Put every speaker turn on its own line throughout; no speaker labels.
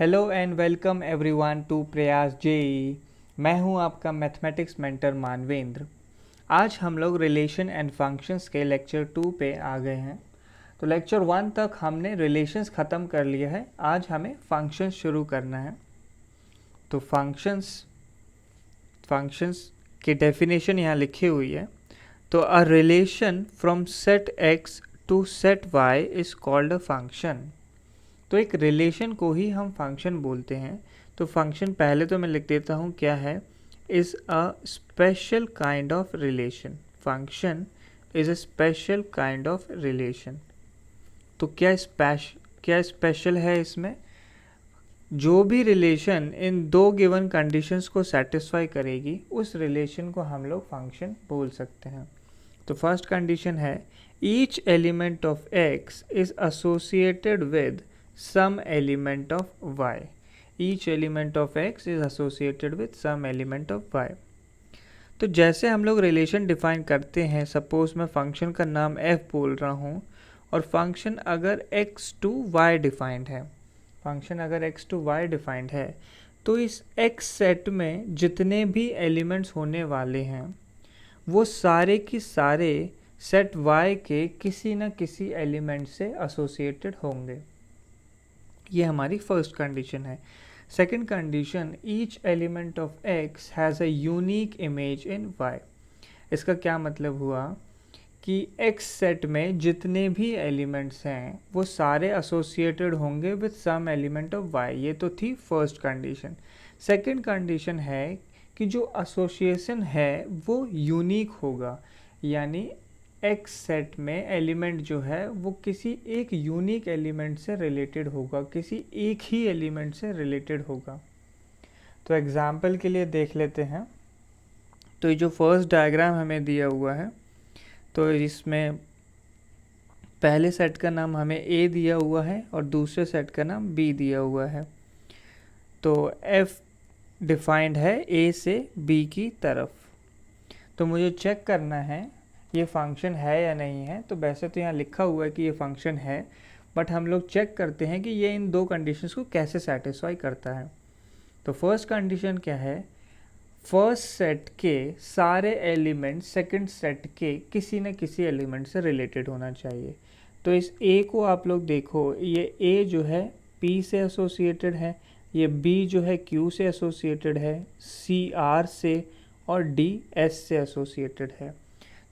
Hello and welcome everyone to Prayas JEE. मैं हूं आपका मैथमेटिक्स मेंटर मानवेंद्र। आज हम लोग रिलेशन एंड फंक्शंस के लेक्चर 2 पे आ गए हैं। तो लेक्चर 1 तक हमने रिलेशंस ख़त्म कर लिया है। आज हमें फंक्शंस शुरू करना है। तो फंक्शंस की डेफिनेशन यहाँ लिखी हुई है। तो a relation from set X to set Y is called a function. तो एक रिलेशन को ही हम फंक्शन बोलते हैं। तो फंक्शन पहले तो मैं लिख देता हूँ क्या है, is a special kind of relation. Function is a special kind of relation. तो क्या स्पेशल है इसमें? जो भी रिलेशन इन दो गिवन कंडीशंस को सेटिस्फाई करेगी उस रिलेशन को हम लोग फंक्शन बोल सकते हैं। तो फर्स्ट कंडीशन है each element of x is associated with some element of y. Each element of x is associated with some element of y. तो जैसे हम लोग रिलेशन डिफाइन करते हैं, सपोज मैं फंक्शन का नाम f बोल रहा हूँ और फंक्शन अगर x टू y डिफाइंड है, तो इस x सेट में जितने भी एलिमेंट्स होने वाले हैं वो सारे की सारे सेट y के किसी न किसी एलिमेंट से एसोसिएटेड होंगे। ये हमारी फर्स्ट कंडीशन है। Second condition, each element of X has a unique image in Y. इसका क्या मतलब हुआ कि एक्स सेट में जितने भी एलिमेंट्स हैं वो सारे एसोसिएटेड होंगे with some element of Y. ये तो थी फर्स्ट कंडीशन। सेकंड कंडीशन है कि जो एसोसिएशन है वो यूनिक होगा, यानी एक्स सेट में एलिमेंट जो है वो किसी एक यूनिक एलिमेंट से रिलेटेड होगा, किसी एक ही एलिमेंट से रिलेटेड होगा। तो एग्जाम्पल के लिए देख लेते हैं। तो ये जो फर्स्ट डायग्राम हमें दिया हुआ है, तो इसमें पहले सेट का नाम हमें ए दिया हुआ है और दूसरे सेट का नाम बी दिया हुआ है। तो एफ डिफाइंड है ए से बी की तरफ। तो मुझे चेक करना है ये फंक्शन है या नहीं है। तो वैसे तो यहाँ लिखा हुआ है कि ये फंक्शन है, बट हम लोग चेक करते हैं कि ये इन दो कंडीशंस को कैसे सेटिस्फाई करता है। तो फर्स्ट कंडीशन क्या है, फर्स्ट सेट के सारे एलिमेंट सेकंड सेट के किसी न किसी एलिमेंट से रिलेटेड होना चाहिए। तो इस ए को आप लोग देखो, ये ए जो है पी से एसोसिएटेड है, ये बी जो है क्यू से एसोसिएटेड है, सी आर से और डी एस से एसोसिएटेड है।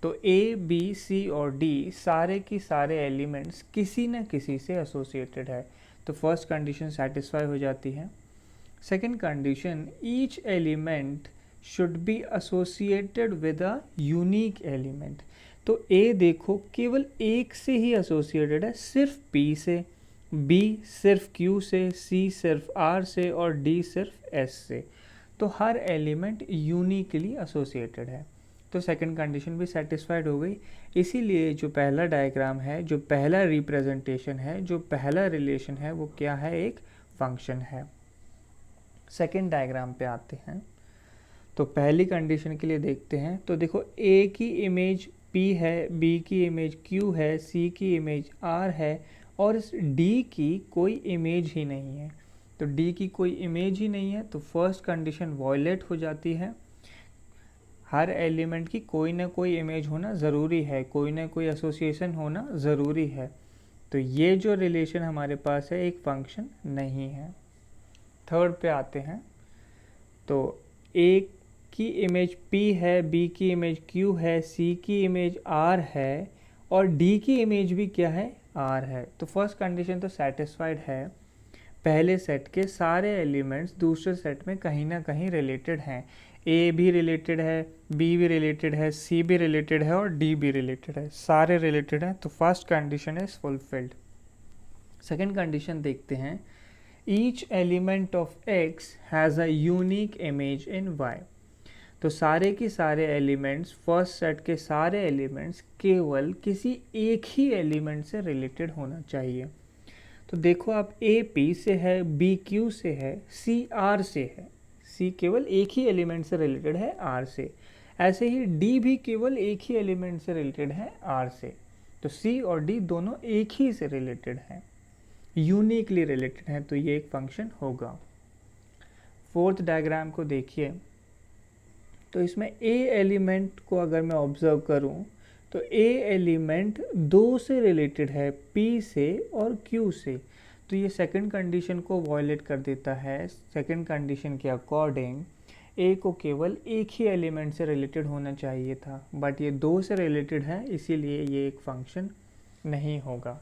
तो ए बी सी और डी सारे की सारे एलिमेंट्स किसी न किसी से एसोसिएटेड है। तो फर्स्ट कंडीशन सेटिस्फाई हो जाती है। Second condition, each element should be associated with a unique element. तो ए देखो केवल एक से ही एसोसिएटेड है, सिर्फ पी से, बी सिर्फ क्यू से, सी सिर्फ आर से और डी सिर्फ एस से। तो हर एलिमेंट यूनिकली एसोसिएटेड है। तो सेकंड कंडीशन भी सेटिस्फाइड हो गई। इसीलिए जो पहला डायग्राम है, जो पहला रिप्रेजेंटेशन है, जो पहला रिलेशन है, वो क्या है, एक फंक्शन है। सेकंड डायग्राम पे आते हैं। तो पहली कंडीशन के लिए देखते हैं। तो देखो ए की इमेज पी है, बी की इमेज क्यू है, सी की इमेज आर है और इस डी की कोई इमेज ही नहीं है। तो डी की कोई इमेज ही नहीं है तो फर्स्ट कंडीशन वॉयलेट हो जाती है। हर एलिमेंट की कोई ना कोई इमेज होना ज़रूरी है, कोई ना कोई एसोसिएशन होना ज़रूरी है। तो ये जो रिलेशन हमारे पास है एक फंक्शन नहीं है। थर्ड पे आते हैं। तो ए की इमेज P है, B की इमेज Q है, C की इमेज R है और D की इमेज भी क्या है, R है। तो फर्स्ट कंडीशन तो सेटिस्फाइड है। पहले सेट के सारे एलिमेंट्स दूसरे सेट में कहीं ना कहीं रिलेटेड हैं। ए भी रिलेटेड है, बी भी रिलेटेड है, सी भी रिलेटेड है और डी भी रिलेटेड है, सारे रिलेटेड हैं। तो first condition is fulfilled. Second condition देखते हैं। Each element of X has a unique image in Y. तो सारे के सारे एलिमेंट्स, फर्स्ट सेट के सारे एलिमेंट्स केवल किसी एक ही एलिमेंट से रिलेटेड होना चाहिए। तो देखो आप ए पी से है, बी क्यू से है, सी आर से है। सी केवल एक ही एलिमेंट से रिलेटेड है आर से। ऐसे ही डी भी केवल एक ही एलिमेंट से रिलेटेड है आर से। तो सी और डी दोनों एक ही से रिलेटेड हैं। यूनिकली रिलेटेड हैं तो ये एक फंक्शन होगा। फोर्थ डायग्राम को देखिए, तो इसमें ए एलिमेंट को अगर मैं ऑब्जर्व करूं तो ए एलिमेंट 2 से रिलेटेड है, पी से और क्यू से, तो ये सेकंड कंडीशन को वॉयलेट कर देता है। सेकंड कंडीशन के अकॉर्डिंग ए को केवल एक ही एलिमेंट से रिलेटेड होना चाहिए था, बट ये 2 से रिलेटेड है, इसीलिए ये एक फंक्शन नहीं होगा।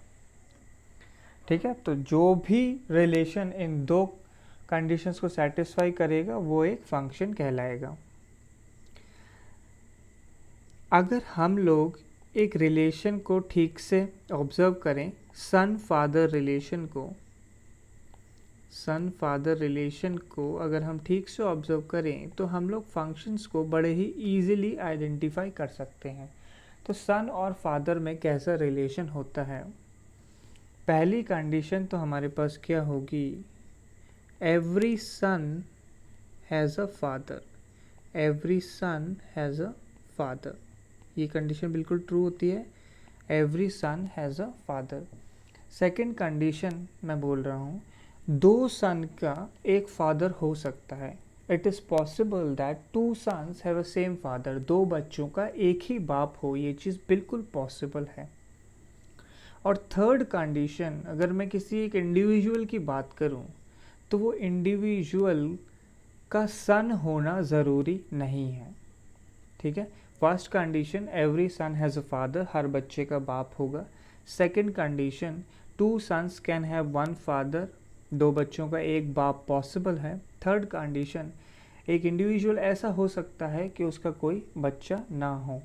ठीक है, तो जो भी रिलेशन इन 2 कंडीशंस को सेटिस्फाई करेगा वो एक फंक्शन कहलाएगा। अगर हम लोग एक रिलेशन को ठीक से ऑब्जर्व करें, सन फादर रिलेशन को अगर हम ठीक से ऑब्जर्व करें तो हम लोग फंक्शंस को बड़े ही इजीली आइडेंटिफाई कर सकते हैं। तो सन और फादर में कैसा रिलेशन होता है? पहली कंडीशन तो हमारे पास क्या होगी, every son has a father, every son has a father, ये कंडीशन बिल्कुल ट्रू होती है, every son has a father. Second condition मैं बोल रहा हूँ, 2 सन का एक फादर हो सकता है, it is possible that 2 sons have a same father, 2 बच्चों का एक ही बाप हो, ये चीज़ बिल्कुल पॉसिबल है। और थर्ड कंडीशन, अगर मैं किसी एक इंडिविजुअल की बात करूं तो वो इंडिविजुअल का सन होना ज़रूरी नहीं है। ठीक है, first condition every son has a father, हर बच्चे का बाप होगा। Second condition 2 sons can have 1 father, 2 बच्चों का एक बाप पॉसिबल है। थर्ड कंडीशन, एक इंडिविजुअल ऐसा हो सकता है कि उसका कोई बच्चा ना हो।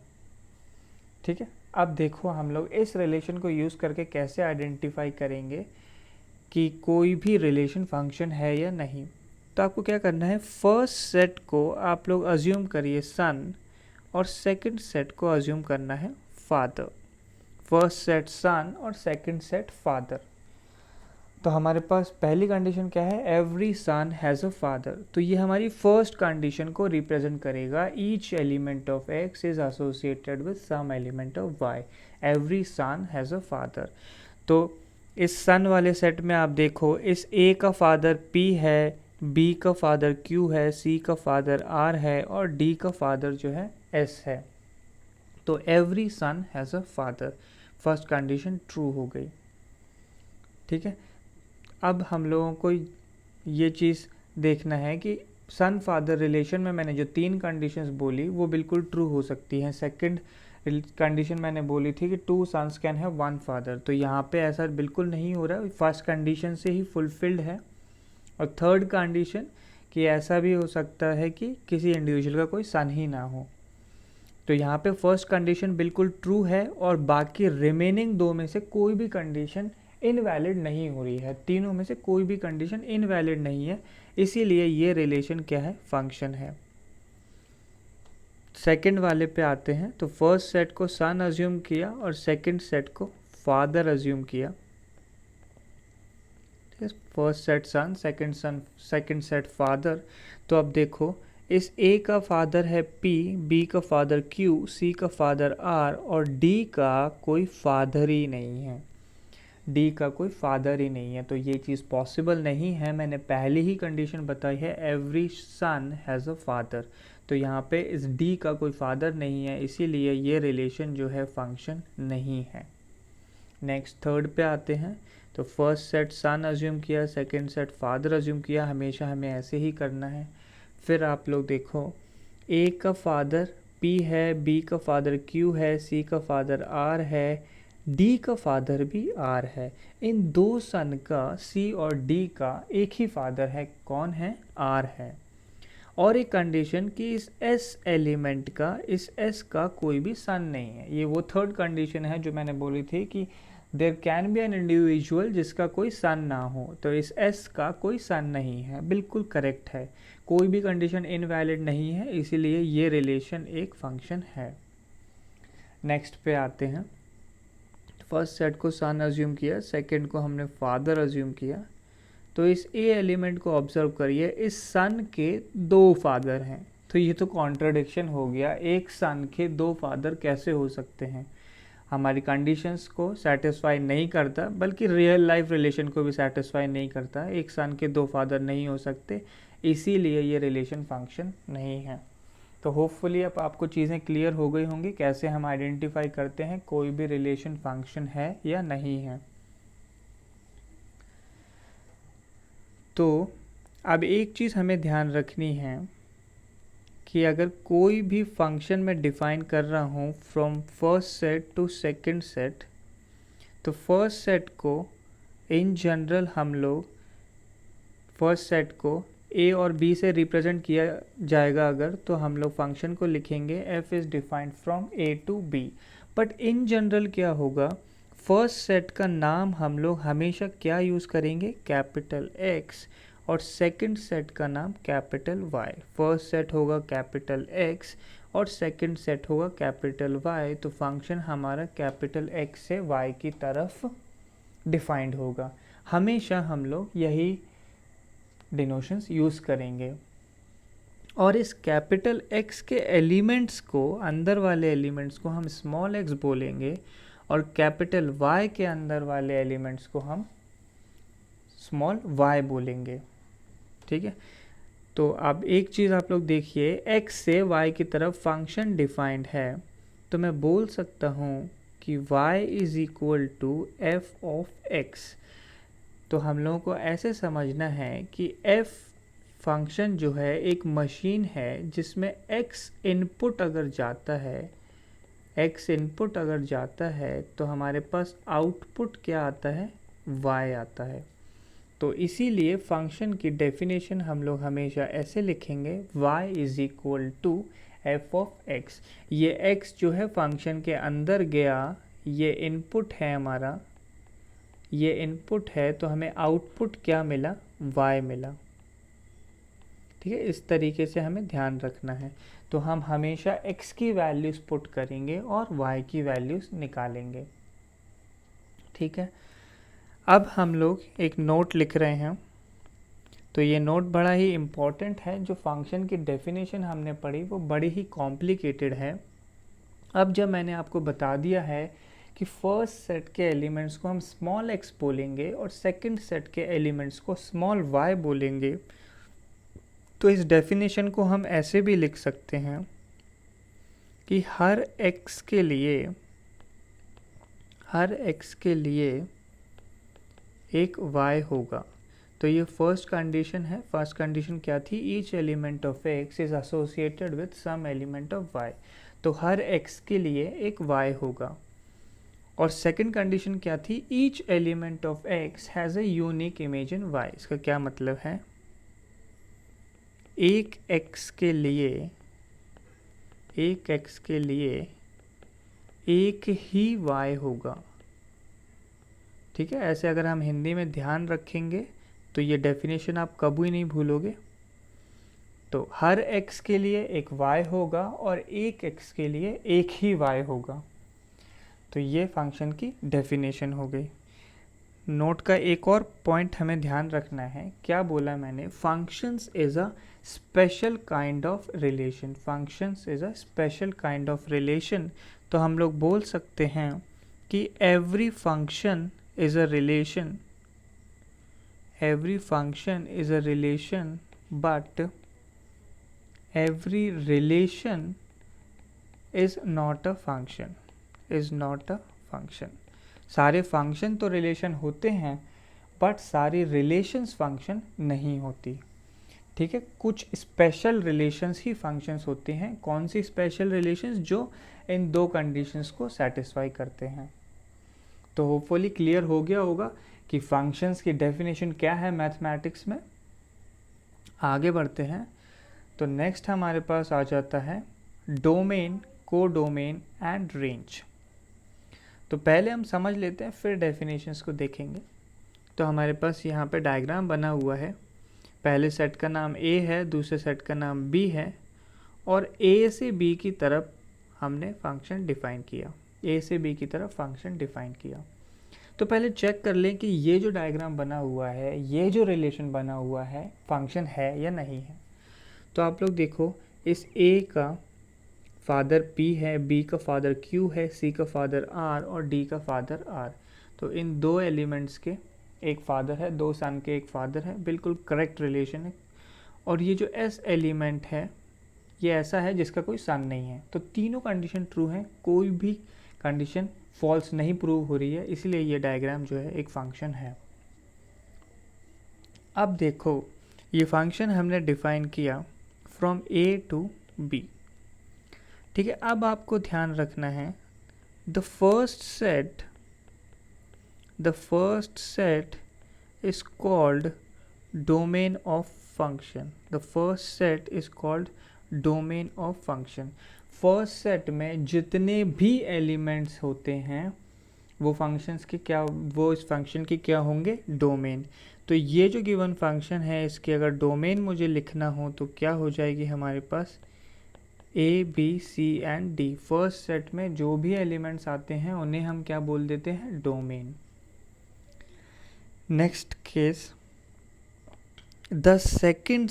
ठीक है, अब देखो हम लोग इस रिलेशन को यूज़ करके कैसे आइडेंटिफाई करेंगे कि कोई भी रिलेशन फंक्शन है या नहीं। तो आपको क्या करना है, फर्स्ट सेट को आप लोग अज्यूम करिए सन और सेकंड सेट को अज्यूम करना है फादर। फर्स्ट सेट सन और सेकंड सेट फादर। तो हमारे पास पहली कंडीशन क्या है, every son has a father, तो ये हमारी फर्स्ट कंडीशन को रिप्रेजेंट करेगा। Each element of x is associated with some element of Y, every son has a father. तो इस सन वाले सेट में आप देखो, इस ए का फादर पी है, बी का फादर क्यू है, सी का फादर आर है और डी का फादर जो है एस है। तो every son has a father, first condition true हो गई। ठीक है, अब हम लोगों को ये चीज़ देखना है कि सन फादर रिलेशन में मैंने जो 3 कंडीशंस बोली वो बिल्कुल ट्रू हो सकती हैं। सेकंड कंडीशन मैंने बोली थी कि 2 सन्स कैन हैव 1 फादर, तो यहाँ पे ऐसा बिल्कुल नहीं हो रहा है, फर्स्ट कंडीशन से ही फुलफिल्ड है। और थर्ड कंडीशन कि ऐसा भी हो सकता है कि किसी इंडिविजुअल का कोई सन ही ना हो, तो यहाँ पे फर्स्ट कंडीशन बिल्कुल ट्रू है और बाकी रिमेनिंग 2 में से कोई भी कंडीशन इनवैलिड नहीं हो रही है, तीनों में से कोई भी कंडीशन इनवैलिड नहीं है, इसीलिए ये रिलेशन क्या है, फंक्शन है। सेकंड वाले पे आते हैं, तो फर्स्ट सेट को सन अज्यूम किया और सेकंड सेट को फादर अज्यूम किया। फर्स्ट सेट सन, सेकंड सेट फादर। तो अब देखो, इस ए का फादर है पी, बी का फादर क्यू, सी का फादर आर और डी का कोई फादर ही नहीं है, डी का कोई फादर ही नहीं है, तो ये चीज़ पॉसिबल नहीं है। मैंने पहले ही कंडीशन बताई है, every son has a father, तो यहाँ पे इस डी का कोई फादर नहीं है, इसीलिए ये रिलेशन जो है फंक्शन नहीं है। नेक्स्ट थर्ड पे आते हैं, तो फर्स्ट सेट सन अज्यूम किया, सेकंड सेट फादर अज्यूम किया, हमेशा हमें ऐसे ही करना है। फिर आप लोग देखो, ए का फादर पी है, बी का फादर क्यू है, सी का फादर आर है, डी का फादर भी आर है। इन 2 सन का, सी और डी का एक ही फादर है, कौन है, आर है। और एक कंडीशन कि इस एस एलिमेंट का, इस एस का कोई भी सन नहीं है, ये वो थर्ड कंडीशन है जो मैंने बोली थी कि there can be an individual जिसका कोई सन ना हो, तो इस एस का कोई सन नहीं है, बिल्कुल करेक्ट है, कोई भी कंडीशन इनवैलिड नहीं है, इसीलिए ये रिलेशन एक फंक्शन है। नेक्स्ट पे आते हैं, फर्स्ट सेट को सन अज्यूम किया, सेकंड को हमने फादर अज्यूम किया, तो इस ए एलिमेंट को ऑब्जर्व करिए, इस सन के 2 फादर हैं, तो ये तो कॉन्ट्रडिक्शन हो गया, एक सन के 2 फादर कैसे हो सकते हैं। हमारी कंडीशंस को सेटिस्फाई नहीं करता, बल्कि रियल लाइफ रिलेशन को भी सेटिस्फाई नहीं करता। एक सन के दो फादर नहीं हो सकते, इसीलिए ये रिलेशन फंक्शन नहीं है। तो होपफुली अब आपको चीज़ें क्लियर हो गई होंगी कैसे हम आइडेंटिफाई करते हैं कोई भी रिलेशन फंक्शन है या नहीं है। तो अब एक चीज़ हमें ध्यान रखनी है कि अगर कोई भी फंक्शन में डिफाइन कर रहा हूँ from first set to second set, तो फर्स्ट सेट को इन जनरल हम लोग फर्स्ट सेट को ए और बी से रिप्रेजेंट किया जाएगा अगर, तो हम लोग फंक्शन को लिखेंगे f is defined from A to B. But in general क्या होगा, फर्स्ट सेट का नाम हम लोग हमेशा क्या यूज़ करेंगे, कैपिटल X, और सेकंड सेट का नाम कैपिटल Y। फर्स्ट सेट होगा कैपिटल X और सेकंड सेट होगा कैपिटल Y, तो फंक्शन हमारा कैपिटल X से Y की तरफ डिफाइंड होगा। हमेशा हम लोग यही डिनोशंस यूज़ करेंगे। और इस कैपिटल X के एलिमेंट्स को, अंदर वाले एलिमेंट्स को हम स्मॉल x बोलेंगे, और कैपिटल Y के अंदर वाले एलिमेंट्स को हम स्मॉल y बोलेंगे। ठीक है, तो अब एक चीज़ आप लोग देखिए, x से y की तरफ फंक्शन डिफाइंड है, तो मैं बोल सकता हूँ कि y is equal to f of x। तो हम लोगों को ऐसे समझना है कि f फंक्शन जो है एक मशीन है जिसमें x इनपुट अगर जाता है, x इनपुट अगर जाता है तो हमारे पास आउटपुट क्या आता है, y आता है। तो इसीलिए फंक्शन की डेफिनेशन हम लोग हमेशा ऐसे लिखेंगे, y is equal to f of x। ये x जो है फंक्शन के अंदर गया, ये इनपुट है हमारा, ये इनपुट है, तो हमें आउटपुट क्या मिला, y मिला। ठीक है, इस तरीके से हमें ध्यान रखना है। तो हम हमेशा x की वैल्यूज़ पुट करेंगे और y की वैल्यूज़ निकालेंगे। ठीक है, अब हम लोग एक नोट लिख रहे हैं। तो ये नोट बड़ा ही इम्पॉर्टेंट है। जो फंक्शन की डेफिनेशन हमने पढ़ी वो बड़ी ही कॉम्प्लिकेटेड है। अब जब मैंने आपको बता दिया है कि फर्स्ट सेट के एलिमेंट्स को हम स्मॉल x बोलेंगे और सेकंड सेट के एलिमेंट्स को स्मॉल y बोलेंगे, तो इस डेफिनेशन को हम ऐसे भी लिख सकते हैं कि हर x के लिए एक y होगा। तो ये फर्स्ट कंडीशन है। फर्स्ट कंडीशन क्या थी, ईच एलिमेंट ऑफ x is associated with some element of y। तो हर x के लिए एक y होगा। और सेकंड कंडीशन क्या थी, ईच एलिमेंट ऑफ x has a unique image in y। इसका क्या मतलब है, एक x के लिए एक ही y होगा। ठीक है, ऐसे अगर हम हिंदी में ध्यान रखेंगे तो ये डेफिनेशन आप कभी नहीं भूलोगे। तो हर x के लिए एक y होगा और एक x के लिए एक ही y होगा। तो ये फंक्शन की डेफिनेशन हो गई। नोट का एक और पॉइंट हमें ध्यान रखना है। क्या बोला मैंने, functions is a special kind of relation. Functions is a special kind of relation. तो हम लोग बोल सकते हैं कि every function is a relation, every function is a relation, but every relation is not a function, is not a function। सारे function तो relation होते हैं, बट सारी रिलेशंस फंक्शन नहीं होती। ठीक है, कुछ स्पेशल रिलेशंस ही फंक्शंस होते हैं। कौन सी स्पेशल रिलेशंस, जो इन दो कंडीशंस को सेटिस्फाई करते हैं। तो होपफुली क्लियर हो गया होगा कि फंक्शंस की डेफिनेशन क्या है मैथमेटिक्स में। आगे बढ़ते हैं। तो नेक्स्ट हमारे पास आ जाता है डोमेन, कोडोमेन एंड रेंज। तो पहले हम समझ लेते हैं, फिर डेफिनेशंस को देखेंगे। तो हमारे पास यहाँ पे डायग्राम बना हुआ है। पहले सेट का नाम A है, दूसरे सेट का नाम B है, और A से B की तरफ हमने फंक्शन डिफाइन किया। A से B की तरफ फंक्शन डिफाइन किया। तो पहले चेक कर लें कि ये जो डायग्राम बना हुआ है, ये जो रिलेशन बना हुआ है, फंक्शन है या नहीं है। तो आप लोग देखो, इस A का फादर P है, B का फादर Q है, C का फादर R और D का फादर R। तो इन दो एलिमेंट्स के एक फादर है, दो सन के एक फादर है, बिल्कुल करेक्ट रिलेशन है। और ये जो S एलिमेंट है ये ऐसा है जिसका कोई सन नहीं है। तो तीनों कंडीशन ट्रू हैं, कोई भी कंडीशन फॉल्स नहीं प्रूव हो रही है, इसलिए ये डायग्राम जो है एक फंक्शन है। अब देखो ये फंक्शन हमने डिफाइन किया फ्रॉम A टू B। ठीक है, अब आपको ध्यान रखना है the first set is called domain of function. The first set is called domain of function. First set में जितने भी एलिमेंट्स होते हैं वो फंक्शंस के क्या, वो इस फंक्शन के क्या होंगे, डोमेन। तो ये जो गिवन फंक्शन है इसके अगर डोमेन मुझे लिखना हो तो क्या हो जाएगी हमारे पास A, B, C and D। First set में जो भी एलिमेंट्स आते हैं उन्हें हम क्या बोल देते हैं, domain. Next case, the second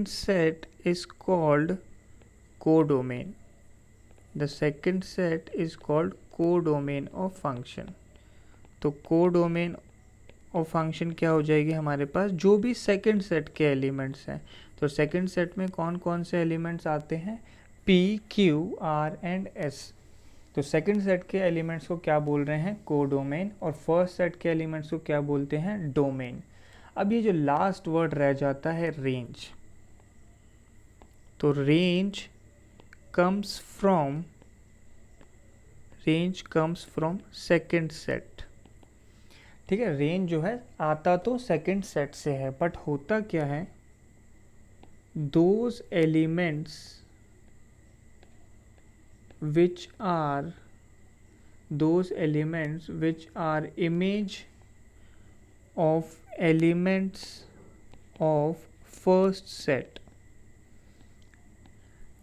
set is called codomain. The second set is called codomain of function. तो कोडोमेन ऑफ फंक्शन क्या हो जाएगी हमारे पास, जो भी सेकंड सेट के एलिमेंट्स हैं। तो सेकंड सेट में कौन कौन से एलिमेंट्स आते हैं, P, Q, R and S। तो सेकंड सेट के एलिमेंट्स को क्या बोल रहे हैं, कोडोमेन, और फर्स्ट सेट के एलिमेंट्स को क्या बोलते हैं, डोमेन। अब ये जो लास्ट वर्ड रह जाता है रेंज, तो range comes from second set. ठीक है, रेंज जो है आता तो सेकंड सेट से है, बट होता क्या है, those elements which are image of elements of first set।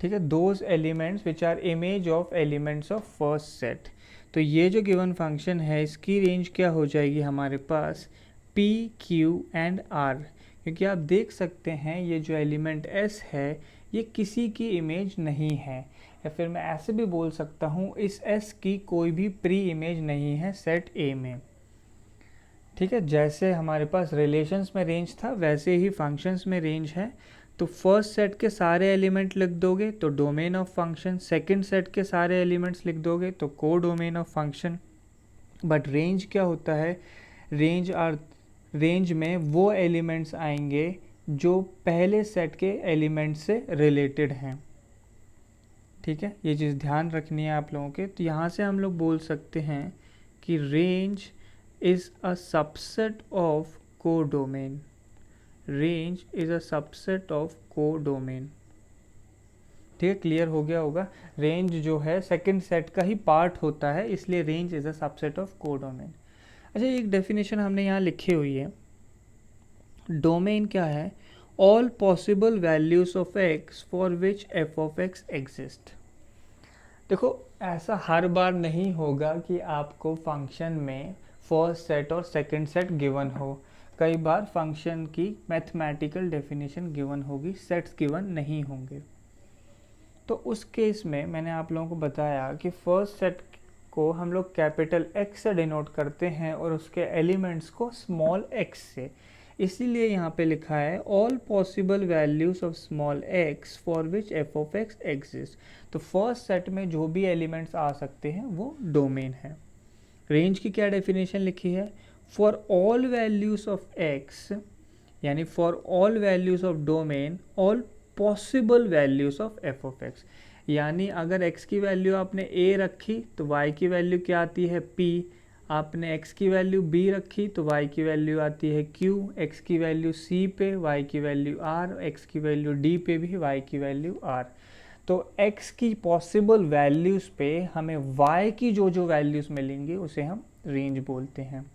ठीक है, those elements which are image of elements of first set. तो ये जो गिवन फंक्शन है इसकी रेंज क्या हो जाएगी हमारे पास, P, Q एंड R। क्योंकि आप देख सकते हैं ये जो एलिमेंट S है ये किसी की इमेज नहीं है, या फिर मैं ऐसे भी बोल सकता हूँ इस S की कोई भी प्री इमेज नहीं है सेट A में। ठीक है, जैसे हमारे पास रिलेशंस में रेंज था वैसे ही फंक्शंस में रेंज है। तो फर्स्ट सेट के सारे एलिमेंट लिख दोगे तो domain of function, second set के सारे एलिमेंट्स लिख दोगे तो को domain of function. But range क्या होता है, रेंज में वो एलिमेंट्स आएंगे जो पहले सेट के एलिमेंट से रिलेटेड हैं। ठीक है, ये चीज़ ध्यान रखनी है आप लोगों के। तो यहाँ से हम लोग बोल सकते हैं कि range is a subset of codomain. Range is a subset of codomain. ठीक है, क्लियर हो गया होगा। रेंज जो है सेकंड सेट का ही पार्ट होता है, इसलिए range is a subset of codomain. अच्छा, एक डेफिनेशन हमने यहाँ लिखी हुई है, डोमेन क्या है, all possible values of x for which F of x exist. देखो ऐसा हर बार नहीं होगा कि आपको फंक्शन में फर्स्ट सेट और सेकंड सेट गिवन हो, कई बार फंक्शन की मैथमेटिकल डेफिनेशन गिवन होगी, सेट्स गिवन नहीं होंगे। तो उस केस में मैंने आप लोगों को बताया कि फर्स्ट सेट को हम लोग कैपिटल X से डिनोट करते हैं और उसके एलिमेंट्स को स्मॉल x से, इसीलिए यहाँ पे लिखा है all possible values of small x for which F of x exist. तो फर्स्ट सेट में जो भी एलिमेंट्स आ सकते हैं वो डोमेन है। रेंज की क्या डेफिनेशन लिखी है, for all values of x, यानी for all values of domain all possible values of F of x. यानी अगर x की वैल्यू आपने a रखी तो y की वैल्यू क्या आती है p, आपने x की वैल्यू b रखी तो y की वैल्यू आती है q, x की वैल्यू c पे y की वैल्यू r, x की वैल्यू d पे भी y की वैल्यू r। तो x की पॉसिबल वैल्यूज़ पे हमें y की जो जो वैल्यूज़ मिलेंगी उसे हम रेंज बोलते हैं।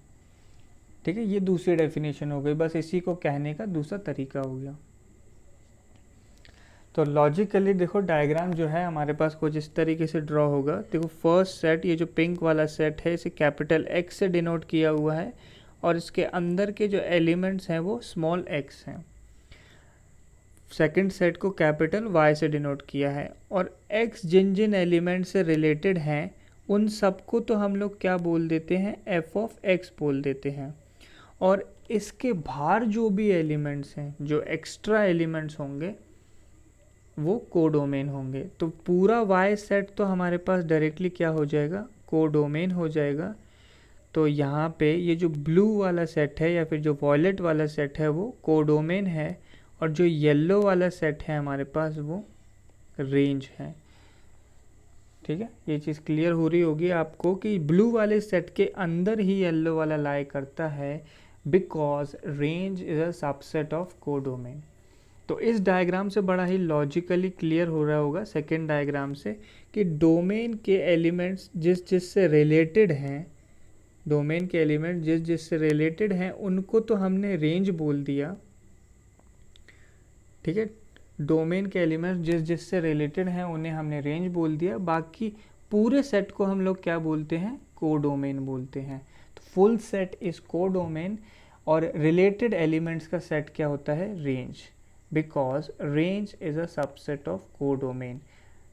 ठीक है, ये दूसरी डेफिनेशन हो गई, बस इसी को कहने का दूसरा तरीका हो गया। तो लॉजिकली देखो डायग्राम जो है हमारे पास कुछ इस तरीके से ड्रॉ होगा। देखो फर्स्ट सेट, ये जो पिंक वाला सेट है इसे कैपिटल X से डिनोट किया हुआ है और इसके अंदर के जो एलिमेंट्स हैं वो स्मॉल x हैं। सेकंड सेट को कैपिटल Y से डिनोट किया है, और X जिन जिन एलिमेंट से रिलेटेड हैं उन सबको तो हम लोग क्या बोल देते हैं, f ऑफ x बोल देते हैं। और इसके बाहर जो भी एलिमेंट्स हैं, जो एक्स्ट्रा एलिमेंट्स होंगे, वो कोडोमेन होंगे। तो पूरा Y सेट तो हमारे पास डायरेक्टली क्या हो जाएगा, कोडोमेन हो जाएगा। तो यहाँ पे ये जो ब्लू वाला सेट है या फिर जो वॉयलेट वाला सेट है वो कोडोमेन है, और जो येलो वाला सेट है हमारे पास वो रेंज है। ठीक है, ये चीज़ क्लियर हो रही होगी आपको कि ब्लू वाले सेट के अंदर ही येलो वाला लाई करता है, because range is a subset of codomain. तो इस डायग्राम से बड़ा ही लॉजिकली क्लियर हो रहा होगा सेकेंड डायग्राम से कि डोमेन के एलिमेंट्स जिस जिस से रिलेटेड हैं, डोमेन के एलिमेंट जिस जिस से रिलेटेड हैं उनको तो हमने रेंज बोल दिया। ठीक है, डोमेन के एलिमेंट जिस जिस से रिलेटेड हैं उन्हें हमने रेंज बोल दिया, बाकी पूरे सेट को हम लोग क्या बोलते हैं, कोडोमेन बोलते हैं। तो फुल सेट इज कोडोमेन, और रिलेटेड एलिमेंट्स का सेट क्या होता है, range, because range is a subset of codomain.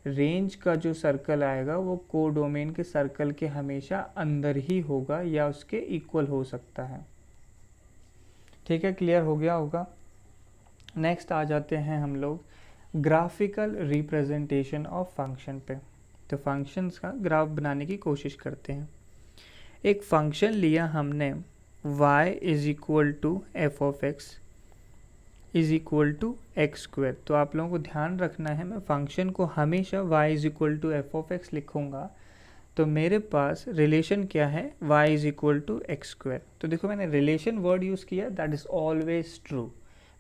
Range का जो सर्कल आएगा वो कोडोमेन के सर्कल के हमेशा अंदर ही होगा या उसके इक्वल हो सकता है। ठीक है, क्लियर हो गया होगा। नेक्स्ट आ जाते हैं हम लोग ग्राफिकल रिप्रेजेंटेशन ऑफ फंक्शन पे। तो फंक्शंस का ग्राफ बनाने की कोशिश करते हैं। एक फंक्शन लिया हमने y is equal to f of x is equal to x square. तो आप लोगों को ध्यान रखना है, मैं फंक्शन को हमेशा y is equal to f of x लिखूँगा, तो मेरे पास रिलेशन क्या है, y is equal to x square. तो देखो मैंने रिलेशन वर्ड यूज़ किया, that is always true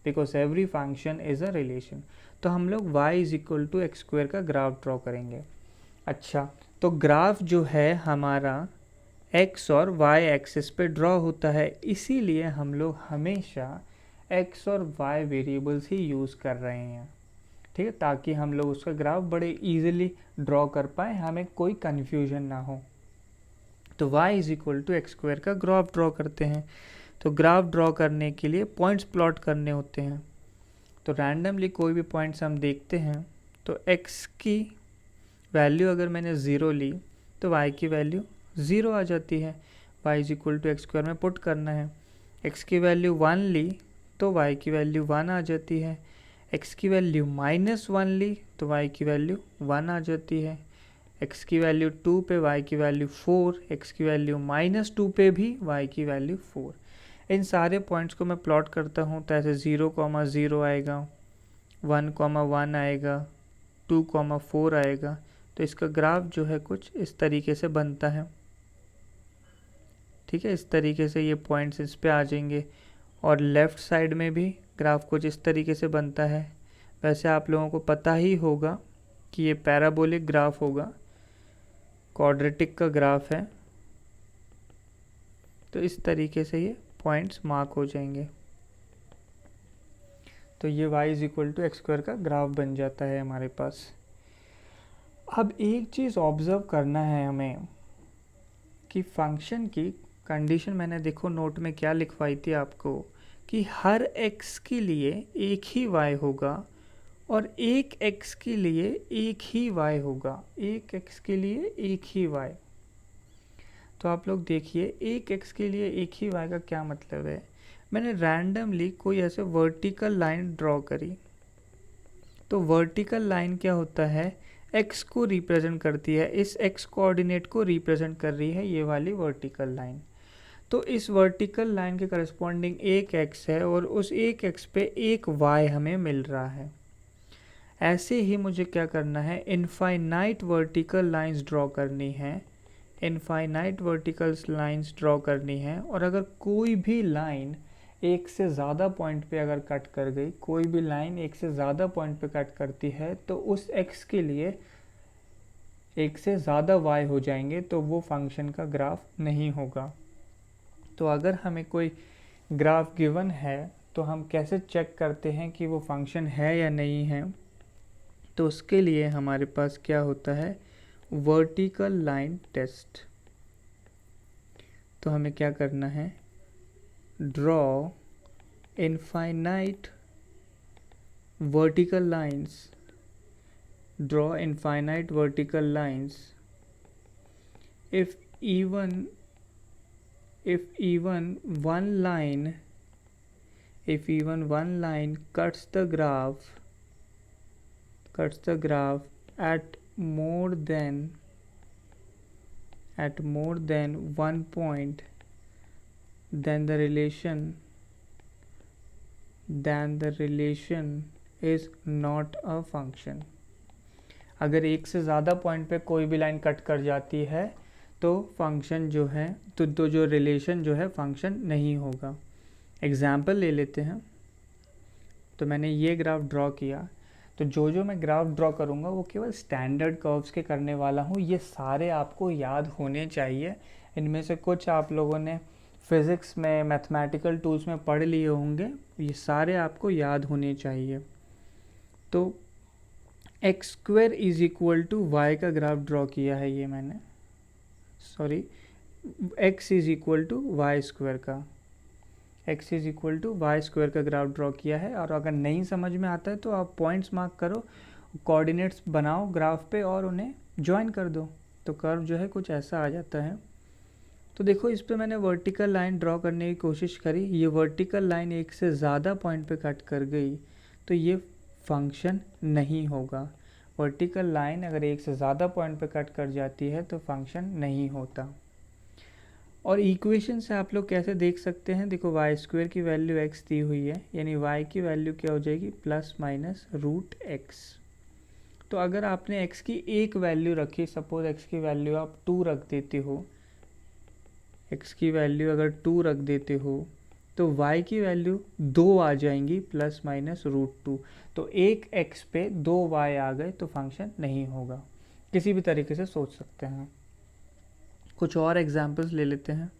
because every function is a relation. तो हम लोग y is equal to x square का ग्राफ ड्रॉ करेंगे। अच्छा, तो ग्राफ जो है हमारा x और y एक्सिस पे ड्रॉ होता है, इसीलिए हम लोग हमेशा x और y वेरिएबल्स ही यूज़ कर रहे हैं। ठीक है, ताकि हम लोग उसका ग्राफ बड़े इजीली ड्रॉ कर पाए, हमें कोई कन्फ्यूजन ना हो। तो y is equal to x square का ग्राफ ड्रॉ करते हैं। तो ग्राफ ड्रॉ करने के लिए पॉइंट्स प्लॉट करने होते हैं। तो रैंडमली कोई भी पॉइंट्स हम देखते हैं, तो x की वैल्यू अगर मैंने 0 ली तो y की वैल्यू 0 आ जाती है। y is equal to x square में पुट करना है। x की वैल्यू 1 ली तो y की वैल्यू 1 आ जाती है। x की वैल्यू -1 ली तो y की वैल्यू 1 आ जाती है। x की वैल्यू 2 पे y की वैल्यू 4, x की वैल्यू -2 पे भी y की वैल्यू 4। इन सारे पॉइंट्स को मैं प्लॉट करता हूँ, तो ऐसे 0,0 आएगा, 1,1 आएगा, 2,4 आएगा। तो इसका ग्राफ जो है कुछ इस तरीके से बनता है। ठीक है, इस तरीके से ये पॉइंट्स इस पे आ जाएंगे, और लेफ़्ट साइड में भी ग्राफ कुछ इस तरीके से बनता है। वैसे आप लोगों को पता ही होगा कि ये पैराबोलिक ग्राफ होगा, क्वाड्रेटिक का ग्राफ है। तो इस तरीके से ये पॉइंट्स मार्क हो जाएंगे। तो ये y is equal to x square का ग्राफ बन जाता है हमारे पास। अब एक चीज़ ऑब्ज़र्व करना है हमें कि फंक्शन की कंडीशन मैंने देखो नोट में क्या लिखवाई थी आपको, कि हर x के लिए एक ही y होगा और एक x के लिए एक ही y होगा, एक x के लिए एक ही y। तो आप लोग देखिए, एक x के लिए एक ही y का क्या मतलब है। मैंने रैंडमली कोई ऐसे वर्टिकल लाइन ड्रॉ करी, तो वर्टिकल लाइन क्या होता है, x को रिप्रेजेंट करती है, इस x कोऑर्डिनेट को रिप्रेजेंट कर रही है ये वाली वर्टिकल लाइन। तो इस वर्टिकल लाइन के करस्पॉन्डिंग एक x है और उस एक x पे एक y हमें मिल रहा है। ऐसे ही मुझे क्या करना है, इनफाइनाइट वर्टिकल लाइंस ड्रॉ करनी है, इनफाइनाइट वर्टिकल लाइंस ड्रॉ करनी है। और अगर कोई भी लाइन एक से ज़्यादा पॉइंट पे अगर कट कर गई, कोई भी लाइन एक से ज़्यादा पॉइंट पे कट करती है, तो उस x के लिए एक से ज़्यादा y हो जाएंगे, तो वो फंक्शन का ग्राफ नहीं होगा। तो अगर हमें कोई ग्राफ गिवन है तो हम कैसे चेक करते हैं कि वो फंक्शन है या नहीं है। तो उसके लिए हमारे पास क्या होता है, वर्टिकल लाइन टेस्ट। तो हमें क्या करना है, draw infinite vertical lines, draw infinite vertical lines, if even one line cuts the graph at more than one point, then the relation is not a function. अगर एक से ज़्यादा पॉइंट पे कोई भी लाइन कट कर जाती है तो फंक्शन जो है तो जो रिलेशन जो है फंक्शन नहीं होगा. एग्जाम्पल ले लेते हैं. तो मैंने ये ग्राफ ड्रॉ किया, तो जो मैं ग्राफ ड्रॉ करूँगा वो केवल स्टैंडर्ड कर्व्स के करने वाला हूँ. ये सारे आपको याद होने चाहिए. इनमें से कुछ आप लोगों ने फिज़िक्स में, मैथमेटिकल टूल्स में पढ़ लिए होंगे. ये सारे आपको याद होने चाहिए. तो X square is equal to Y का ग्राफ ड्रॉ किया है ये मैंने, sorry, X is equal to Y square का, X is equal to Y square का ग्राफ ड्रॉ किया है. और अगर नहीं समझ में आता है तो आप पॉइंट्स मार्क करो, कोऑर्डिनेट्स बनाओ ग्राफ पे और उन्हें ज्वाइन कर दो, तो कर्व जो है कुछ ऐसा आ जाता है. तो देखो इस पे मैंने वर्टिकल लाइन ड्रॉ करने की कोशिश करी. ये वर्टिकल लाइन एक से ज़्यादा पॉइंट पे कट कर गई तो ये फंक्शन नहीं होगा. वर्टिकल लाइन अगर एक से ज़्यादा पॉइंट पे कट कर जाती है तो फंक्शन नहीं होता. और इक्वेशन से आप लोग कैसे देख सकते हैं, देखो वाई स्क्वायर की वैल्यू एक्स दी हुई है, यानी वाई की वैल्यू क्या हो जाएगी, प्लस माइनस रूट एक्स. तो अगर आपने एक्स की एक वैल्यू रखी, सपोज एक्स की वैल्यू आप 2 रख देते हो, एक्स की वैल्यू अगर 2 रख देते हो तो y की वैल्यू 2 आ जाएंगी, प्लस माइनस रूट 2. तो एक x पे 2 y आ गए तो फंक्शन नहीं होगा. किसी भी तरीके से सोच सकते हैं. कुछ और एग्जांपल्स ले लेते हैं.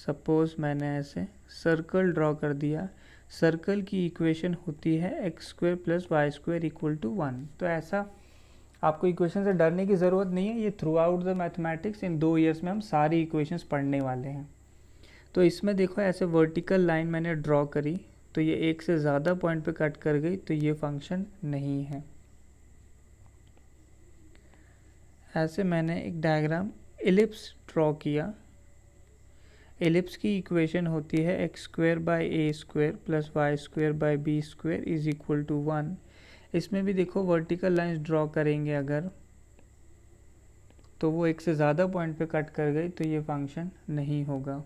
सपोज मैंने ऐसे सर्कल ड्रॉ कर दिया. सर्कल की इक्वेशन होती है x square plus y square equal to 1. तो ऐसा आपको इक्वेशन से डरने की ज़रूरत नहीं है. ये through out the mathematics in 2 years में हम सारी इक्वेशंस पढ़ने वाले हैं. तो इसमें देखो ऐसे वर्टिकल लाइन मैंने ड्रॉ करी तो ये एक से ज़्यादा पॉइंट पे कट कर गई तो ये फंक्शन नहीं है. ऐसे मैंने एक डायग्राम एलिप्स ड्रॉ किया. एलिप्स की इक्वेशन होती है x square by a square plus y square by b square is equal to 1. इसमें भी देखो वर्टिकल लाइंस ड्रॉ करेंगे अगर तो वो एक से ज़्यादा पॉइंट पे कट कर गई तो ये फंक्शन नहीं होगा.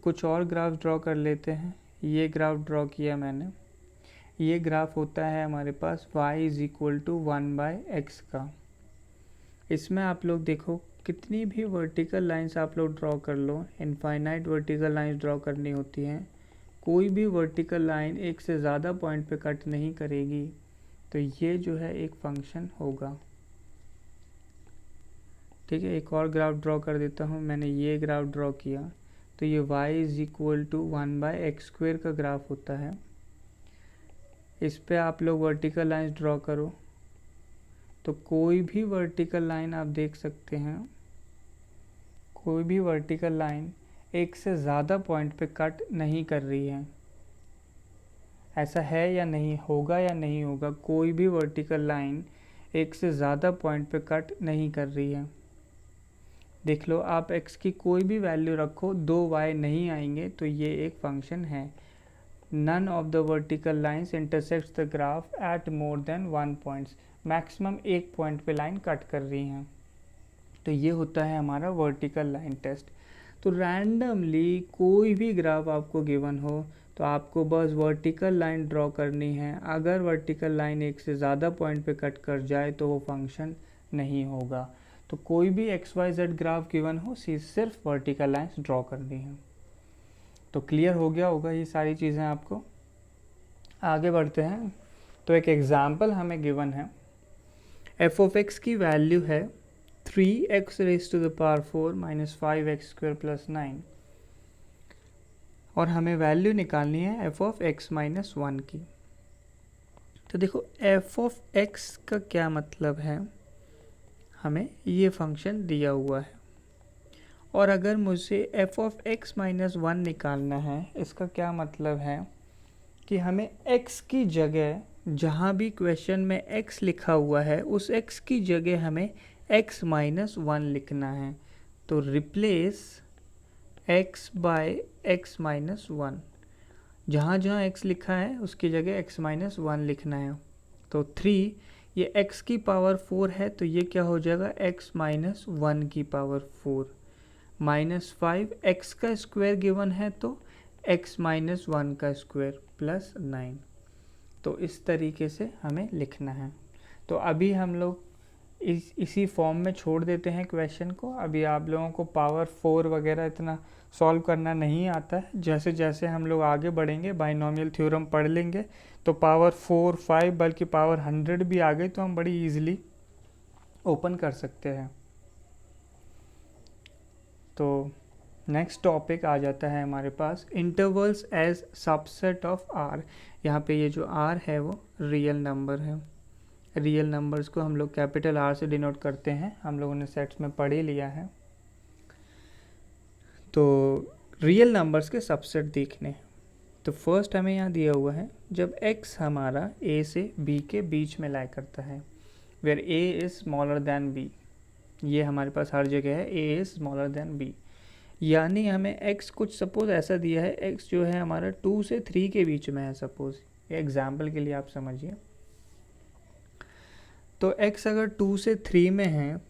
कुछ और ग्राफ ड्रॉ कर लेते हैं. ये ग्राफ ड्रॉ किया मैंने. ये ग्राफ होता है हमारे पास y is equal to 1/x का. इसमें आप लोग देखो कितनी भी वर्टिकल लाइंस आप लोग ड्रॉ कर लो, इनफाइनाइट वर्टिकल लाइंस ड्रॉ करनी होती हैं. कोई भी वर्टिकल लाइन एक से ज़्यादा पॉइंट पे कट नहीं करेगी तो ये जो है एक फंक्शन होगा. ठीक है, एक और ग्राफ ड्रॉ कर देता हूँ. मैंने ये ग्राफ ड्रॉ किया तो ये y is equal to 1/x square का ग्राफ होता है. इस पे आप लोग वर्टिकल लाइंस ड्रॉ करो तो कोई भी वर्टिकल लाइन आप देख सकते हैं, कोई भी वर्टिकल लाइन एक से ज़्यादा पॉइंट पे कट नहीं कर रही है. ऐसा है या नहीं, होगा या नहीं होगा, कोई भी वर्टिकल लाइन एक से ज़्यादा पॉइंट पे कट नहीं कर रही है. देख लो आप x की कोई भी वैल्यू रखो 2y नहीं आएंगे तो ये एक फंक्शन है. None of the vertical lines intersects the graph at more than 1 points. Maximum एक पॉइंट पे लाइन कट कर रही हैं. तो ये होता है हमारा वर्टिकल लाइन टेस्ट. तो रैंडमली कोई भी ग्राफ आपको गिवन हो तो आपको बस वर्टिकल लाइन ड्रॉ करनी है. अगर वर्टिकल लाइन एक से ज़्यादा पॉइंट पे कट कर जाए तो वो फंक्शन नहीं होगा. तो कोई भी XYZ ग्राफ गिवन हो सिर्फ वर्टिकल लाइंस ड्रॉ करनी है. तो क्लियर हो गया होगा ये सारी चीज़ें आपको. आगे बढ़ते हैं. तो एक एग्जाम्पल हमें गिवन है. f of x की वैल्यू है 3x raised to the power 4 minus 5x square plus 9 और हमें वैल्यू निकालनी है f of x minus 1 की. तो देखो f of x का क्या मतलब है, हमें ये फंक्शन दिया हुआ है और अगर मुझे F of x minus one निकालना है, इसका क्या मतलब है कि हमें x की जगह, जहाँ भी क्वेश्चन में x लिखा हुआ है उस x की जगह हमें x माइनस वन लिखना है। तो replace x by x minus one, जहाँ जहाँ x लिखा है उसकी जगह x माइनस वन लिखना है। तो 3, ये x की पावर 4 है तो ये क्या हो जाएगा x माइनस वन की पावर 4, -5, x का स्क्वायर गिवन है तो x माइनस वन का स्क्वायर प्लस 9। तो इस तरीके से हमें लिखना है। तो अभी हम लोग इसी फॉर्म में छोड़ देते हैं क्वेश्चन को। अभी आप लोगों को पावर 4 वगैरह इतना सॉल्व करना नहीं आता है। जैसे जैसे हम लोग आगे बढ़ेंगे, बाइनोमियल थ्योरम पढ़ लेंगे, तो पावर 4, 5 बल्कि पावर 100 भी आ गई तो हम बड़ी ईजिली ओपन कर सकते हैं। तो नेक्स्ट टॉपिक आ जाता है हमारे पास intervals as subset of R. यहाँ पे ये जो आर है वो रियल नंबर है। रियल नंबर्स को हम लोग कैपिटल आर से डिनोट करते हैं, हम लोगों ने सेट्स में पढ़ ही लिया है। तो रियल नंबर्स के सबसेट देखने हैं। तो फर्स्ट हमें यहाँ दिया हुआ है जब x हमारा a से b के बीच में लाई करता है, where a is smaller than b। ये हमारे पास हर जगह है a is smaller than b। यानी हमें x कुछ सपोज ऐसा दिया है, x जो है हमारा 2 से 3 के बीच में है सपोज, ये एग्जाम्पल के लिए आप समझिए। तो x अगर 2 से 3 में है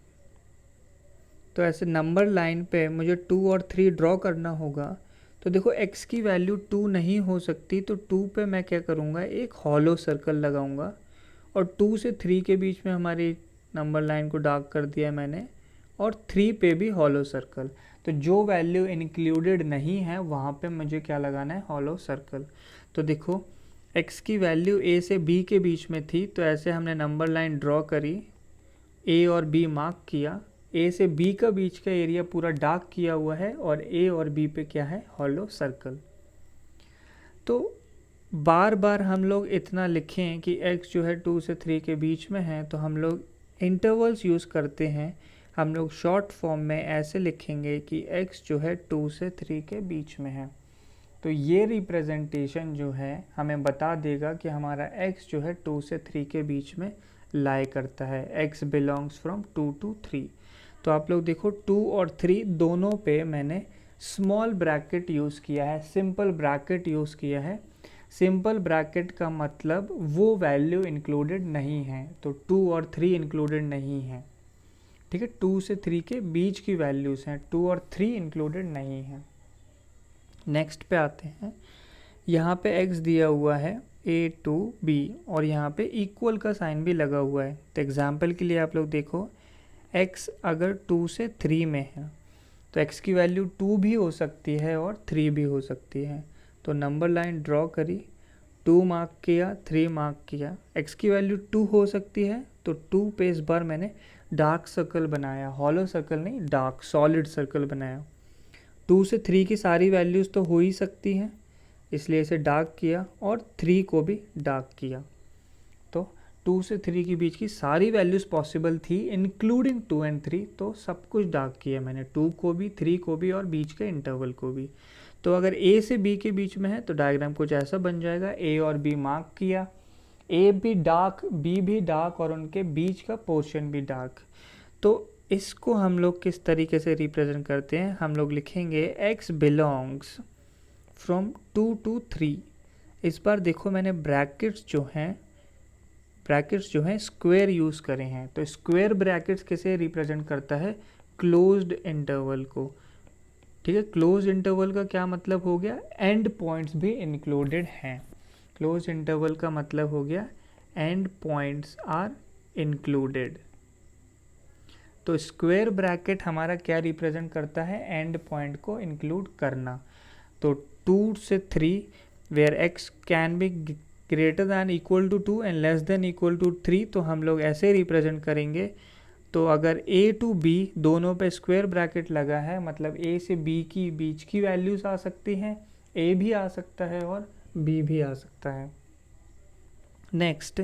तो ऐसे नंबर लाइन पे मुझे 2 और 3 ड्रॉ करना होगा। तो देखो x की वैल्यू 2 नहीं हो सकती, तो 2 पे मैं क्या करूँगा, एक हॉलो सर्कल लगाऊंगा। और 2 से 3 के बीच में हमारी नंबर लाइन को डार्क कर दिया मैंने, और 3 पे भी हॉलो सर्कल। तो जो वैल्यू इंक्लूडेड नहीं है वहाँ पे मुझे क्या लगाना है, हॉलो सर्कल। तो देखो x की वैल्यू a से b के बीच में थी, तो ऐसे हमने नंबर लाइन ड्रॉ करी, a और b मार्क किया, a से b का बीच का एरिया पूरा डार्क किया हुआ है, और a और b पे क्या है, हॉलो सर्कल। तो बार बार हम लोग इतना लिखें कि x जो है 2 से 3 के बीच में है, तो हम लोग इंटरवल्स यूज़ करते हैं। हम लोग शॉर्ट फॉर्म में ऐसे लिखेंगे कि x जो है 2 से 3 के बीच में है। तो ये रिप्रेजेंटेशन जो है हमें बता देगा कि हमारा x जो है 2 से 3 के बीच में लाई करता है, x बिलोंग्स फ्रॉम 2 to 3। तो आप लोग देखो 2 और 3 दोनों पे मैंने स्मॉल ब्रैकेट यूज़ किया है, सिंपल ब्रैकेट यूज़ किया है। सिंपल ब्रैकेट का मतलब वो वैल्यू इंक्लूडेड नहीं है, तो 2 और 3 इंक्लूडेड नहीं है, ठीक है। 2 से 3 के बीच की वैल्यूज़ हैं, 2 और 3 इंक्लूडेड नहीं है। नेक्स्ट पे आते हैं, यहाँ पे x दिया हुआ है a to b और यहाँ पे इक्वल का साइन भी लगा हुआ है। तो एग्जाम्पल के लिए आप लोग देखो, x अगर 2 से 3 में है तो x की वैल्यू 2 भी हो सकती है और 3 भी हो सकती है। तो नंबर लाइन ड्रॉ करी, 2 मार्क किया, 3 मार्क किया, x की वैल्यू 2 हो सकती है, तो 2 पे इस बार मैंने डार्क सर्कल बनाया, हॉलो सर्कल नहीं, डार्क सॉलिड सर्कल बनाया। 2 से 3 की सारी वैल्यूज़ तो हो ही सकती हैं, इसलिए इसे डार्क किया, और 3 को भी डार्क किया। तो 2 से 3 के बीच की सारी वैल्यूज़ पॉसिबल थी इंक्लूडिंग 2 एंड 3, तो सब कुछ डार्क किया मैंने, 2 को भी, 3 को भी और बीच के इंटरवल को भी। तो अगर a से b के बीच में है तो डायग्राम कुछ ऐसा बन जाएगा, a और b मार्क किया, a भी डार्क, b भी डार्क, और उनके बीच का पोर्शन भी डार्क। तो इसको हम लोग किस तरीके से रिप्रेजेंट करते हैं, हम लोग लिखेंगे x बिलोंग्स फ्रॉम 2 to 3। इस बार देखो मैंने ब्रैकेट्स जो हैं स्क्वायर यूज़ करे हैं। तो स्क्वायर ब्रैकेट्स किसे रिप्रेजेंट करता है, क्लोज्ड इंटरवल को, ठीक है। क्लोज्ड इंटरवल का क्या मतलब हो गया, एंड पॉइंट्स भी इंक्लूडेड हैं। क्लोज्ड इंटरवल का मतलब हो गया एंड पॉइंट्स आर इंक्लूडेड। तो स्क्वायर ब्रैकेट हमारा क्या रिप्रेजेंट करता है, एंड पॉइंट को इंक्लूड करना। तो 2 से 3 where x can be greater than equal to 2 and less than equal to 3, तो हम लोग ऐसे रिप्रेजेंट करेंगे। तो अगर a to b दोनों पे स्क्वायर ब्रैकेट लगा है, मतलब a से b की बीच की वैल्यूज़ आ सकती हैं, a भी आ सकता है और b भी आ सकता है। नेक्स्ट,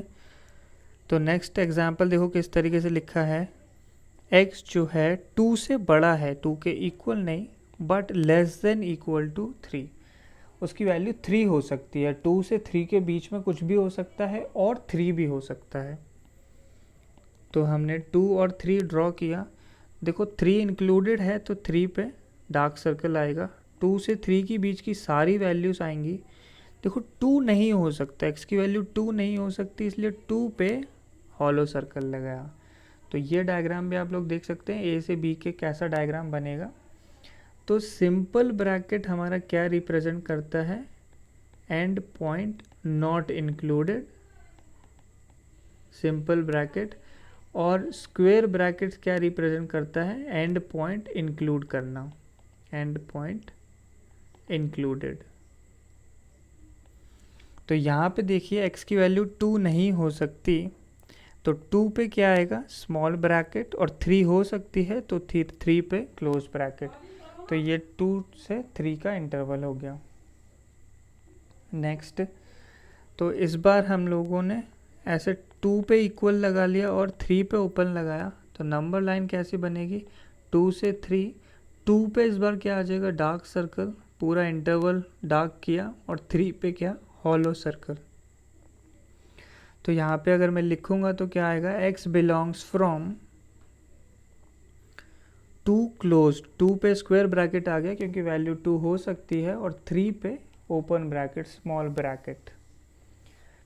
तो नेक्स्ट एग्जाम्पल देखो किस तरीके से लिखा है, x जो है 2 से बड़ा है, 2 के इक्वल नहीं but less than equal to 3, उसकी वैल्यू 3 हो सकती है। 2 से 3 के बीच में कुछ भी हो सकता है और 3 भी हो सकता है। तो हमने 2 और 3 ड्रॉ किया। देखो 3 इंक्लूडेड है तो 3 पे डार्क सर्कल आएगा। 2 से 3 के बीच की सारी वैल्यूज़ आएंगी। देखो 2 नहीं हो सकता, x की वैल्यू 2 नहीं हो सकती, इसलिए 2 पे हॉलो सर्कल लगाया। तो ये डायग्राम भी आप लोग देख सकते हैं ए से बी के कैसा डायग्राम बनेगा। तो सिंपल ब्रैकेट हमारा क्या रिप्रेजेंट करता है, and point not included, simple bracket. और स्क्वायर ब्रैकेट क्या रिप्रेजेंट करता है, एंड पॉइंट इंक्लूड करना, एंड पॉइंट इंक्लूडेड। तो यहाँ पे देखिए x की वैल्यू 2 नहीं हो सकती, तो 2 पे क्या आएगा, स्मॉल ब्रैकेट, और 3 हो सकती है तो 3 पे क्लोज ब्रैकेट। तो ये 2 से 3 का इंटरवल हो गया। नेक्स्ट, तो इस बार हम लोगों ने ऐसे 2 पे इक्वल लगा लिया और 3 पे ओपन लगाया, तो नंबर लाइन कैसी बनेगी, 2 से 3, 2 पे इस बार क्या आ जाएगा, डार्क सर्कल, पूरा इंटरवल डार्क किया, और 3 पे क्या, हॉलो सर्कल। तो यहाँ पे अगर मैं लिखूंगा तो क्या आएगा, x बिलोंग्स फ्रॉम 2 क्लोज्ड, 2 पे स्क्वायर ब्रैकेट आ गया क्योंकि वैल्यू 2 हो सकती है, और 3 पे ओपन ब्रैकेट, स्मॉल ब्रैकेट।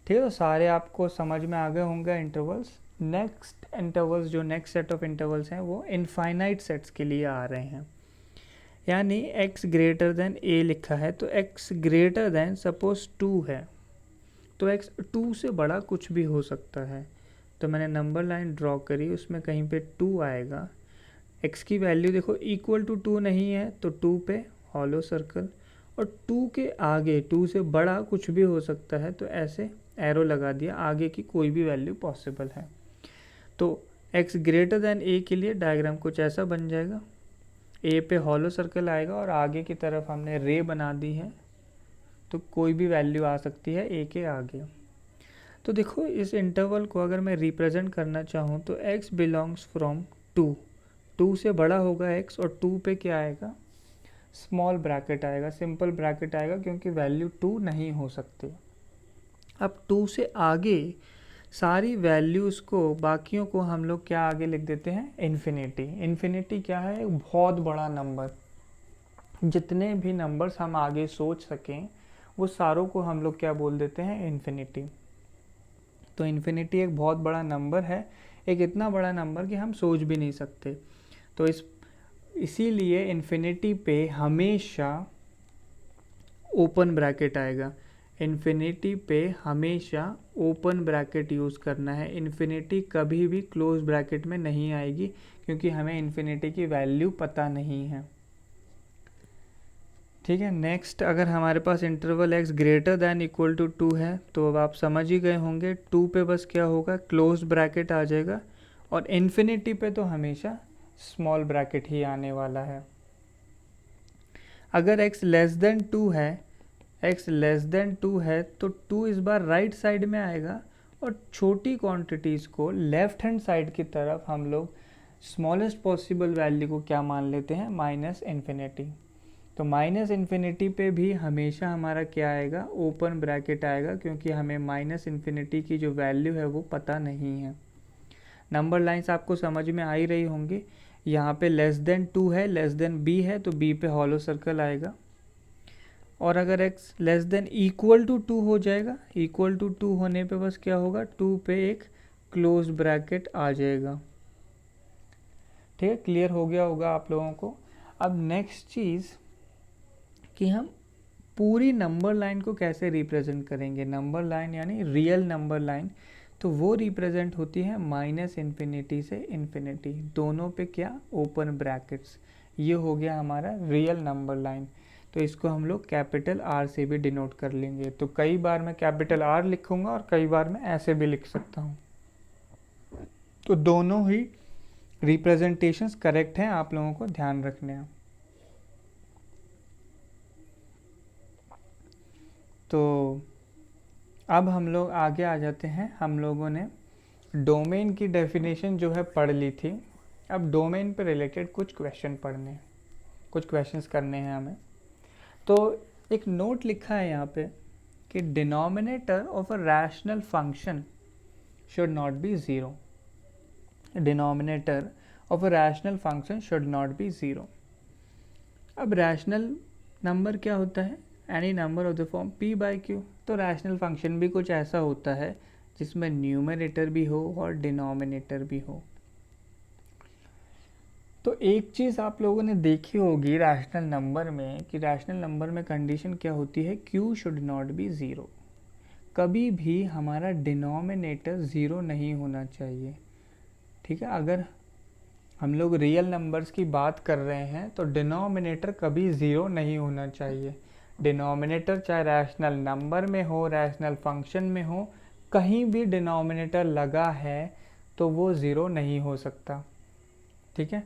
ठीक है, तो सारे आपको समझ में आ गए होंगे इंटरवल्स। नेक्स्ट इंटरवल्स, जो नेक्स्ट सेट ऑफ इंटरवल्स हैं वो इनफाइनाइट सेट्स के लिए आ रहे हैं। यानी x ग्रेटर देन a लिखा है, तो x ग्रेटर देन सपोज 2 है, तो x 2 से बड़ा कुछ भी हो सकता है। तो मैंने नंबर लाइन ड्रॉ करी, उसमें कहीं पे 2 आएगा। x की वैल्यू देखो इक्वल टू 2 नहीं है, तो 2 पे हॉलो सर्कल, और 2 के आगे 2 से बड़ा कुछ भी हो सकता है, तो ऐसे एरो लगा दिया, आगे की कोई भी वैल्यू पॉसिबल है। तो x ग्रेटर देन a के लिए डायग्राम कुछ ऐसा बन जाएगा, a पे हॉलो सर्कल आएगा और आगे की तरफ हमने रे बना दी है, तो कोई भी वैल्यू आ सकती है a के आगे। तो देखो इस इंटरवल को अगर मैं रिप्रेजेंट करना चाहूँ तो x बिलोंग्स फ्रॉम 2, 2 से बड़ा होगा x, और 2 पे क्या आएगा, स्मॉल ब्रैकेट आएगा, सिंपल ब्रैकेट आएगा क्योंकि वैल्यू 2 नहीं हो सकती। अब 2 से आगे सारी वैल्यूज़ को, बाकियों को हम लोग क्या आगे लिख देते हैं, इन्फिनिटी। इन्फिनिटी क्या है, एक बहुत बड़ा नंबर। जितने भी नंबर्स हम आगे सोच सकें वो सारों को हम लोग क्या बोल देते हैं, इन्फिनिटी। तो इन्फिनिटी एक बहुत बड़ा नंबर है, एक इतना बड़ा नंबर कि हम सोच भी नहीं सकते। तो इसीलिए इन्फिनिटी पे हमेशा ओपन ब्रैकेट आएगा। इन्फिनिटी पे हमेशा ओपन ब्रैकेट यूज़ करना है। इन्फिनिटी कभी भी क्लोज ब्रैकेट में नहीं आएगी क्योंकि हमें इन्फिनिटी की वैल्यू पता नहीं है। ठीक है, नेक्स्ट, अगर हमारे पास interval x greater than equal to 2 है तो अब आप समझ ही गए होंगे, 2 पे बस क्या होगा, क्लोज ब्रैकेट आ जाएगा, और इन्फिनिटी पे तो हमेशा स्मॉल ब्रैकेट ही आने वाला है। अगर x लेस देन 2 है, x लेस देन 2 है तो 2 इस बार राइट साइड में आएगा, और छोटी क्वांटिटीज़ को लेफ्ट हैंड साइड की तरफ हम लोग स्मॉलेस्ट पॉसिबल वैल्यू को क्या मान लेते हैं, माइनस इन्फिनिटी। तो माइनस इन्फिनिटी पे भी हमेशा हमारा क्या आएगा, ओपन ब्रैकेट आएगा, क्योंकि हमें माइनस इन्फिनिटी की जो वैल्यू है वो पता नहीं है। नंबर लाइंस आपको समझ में आ ही रही होंगी। यहाँ पे लेस देन 2 है, लेस देन b है, तो b पे हॉलो सर्कल आएगा। और अगर x less than equal to 2 हो जाएगा, इक्वल टू 2 होने पे बस क्या होगा, 2 पे एक क्लोज ब्रैकेट आ जाएगा। ठीक है, क्लियर हो गया होगा आप लोगों को। अब नेक्स्ट चीज़ कि हम पूरी नंबर लाइन को कैसे रिप्रेजेंट करेंगे। नंबर लाइन यानी रियल नंबर लाइन, तो वो रिप्रेजेंट होती है माइनस इन्फिनिटी से इन्फिनिटी, दोनों पे क्या, ओपन ब्रैकेट्स। ये हो गया हमारा रियल नंबर लाइन। तो इसको हम लोग कैपिटल R से भी डिनोट कर लेंगे। तो कई बार मैं कैपिटल R लिखूंगा और कई बार मैं ऐसे भी लिख सकता हूँ। तो दोनों ही रिप्रेजेंटेशंस करेक्ट हैं, आप लोगों को ध्यान रखने हैं। तो अब हम लोग आगे आ जाते हैं। हम लोगों ने डोमेन की डेफिनेशन जो है पढ़ ली थी। अब डोमेन पे रिलेटेड कुछ क्वेश्चन पढ़ने हैं, कुछ क्वेश्चंस करने हैं हमें। तो एक नोट लिखा है यहाँ पे कि denominator of a rational function should not be zero. Denominator of a rational function should not be zero. अब रैशनल नंबर क्या होता है? Any number of the form p by Q. तो रैशनल फंक्शन भी कुछ ऐसा होता है जिसमें न्यूमरेटर भी हो और डिनोमिनेटर भी हो। तो एक चीज़ आप लोगों ने देखी होगी रैशनल नंबर में कि रैशनल नंबर में कंडीशन क्या होती है? q should not be zero. कभी भी हमारा डिनोमिनेटर ज़ीरो नहीं होना चाहिए। ठीक है, अगर हम लोग रियल नंबर्स की बात कर रहे हैं तो डिनोमिनेटर कभी ज़ीरो नहीं होना चाहिए। डिनोमिनेटर चाहे रैशनल नंबर में हो, रैशनल फंक्शन में हो, कहीं भी डिनोमिनेटर लगा है तो वो ज़ीरो नहीं हो सकता। ठीक है,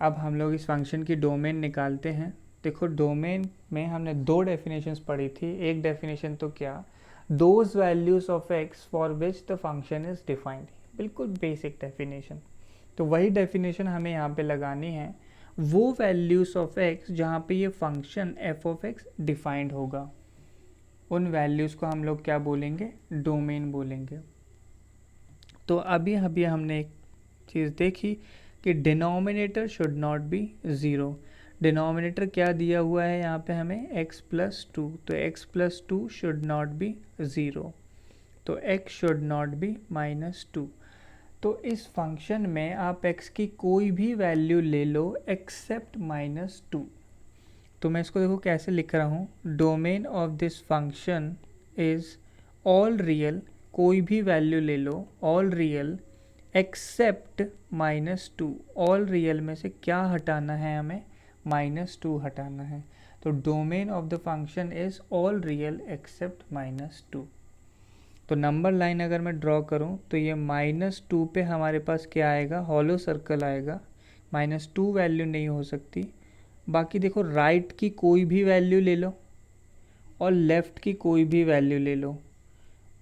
अब हम लोग इस फंक्शन की डोमेन निकालते हैं। देखो, डोमेन में हमने दो डेफिनेशंस पढ़ी थी। एक डेफिनेशन तो क्या, those values of x for which the function is defined, बिल्कुल बेसिक डेफिनेशन। तो वही डेफिनेशन हमें यहाँ पे लगानी है, वो वैल्यूज ऑफ एक्स जहाँ पे ये function F of x defined होगा, उन वैल्यूज़ को हम लोग क्या बोलेंगे? डोमेन बोलेंगे। तो अभी अभी हमने एक चीज़ देखी कि denominator should not be zero. Denominator क्या दिया हुआ है यहाँ पे हमें? x plus two. तो x plus two should not be zero, तो x should not be minus two. तो इस फंक्शन में आप x की कोई भी वैल्यू ले लो एक्सेप्ट माइनस टू। तो मैं इसको देखो कैसे लिख रहा हूँ, domain of this function is all real, कोई भी वैल्यू ले लो, all real except minus two. All real में से क्या हटाना है हमें? माइनस टू हटाना है। तो domain of the function is all real except minus to. तो नंबर लाइन अगर मैं ड्रॉ करूं तो ये माइनस टू पे हमारे पास क्या आएगा? हॉलो सर्कल आएगा। माइनस टू वैल्यू नहीं हो सकती। बाकी देखो, राइट की कोई भी वैल्यू ले लो और लेफ़्ट की कोई भी वैल्यू ले लो,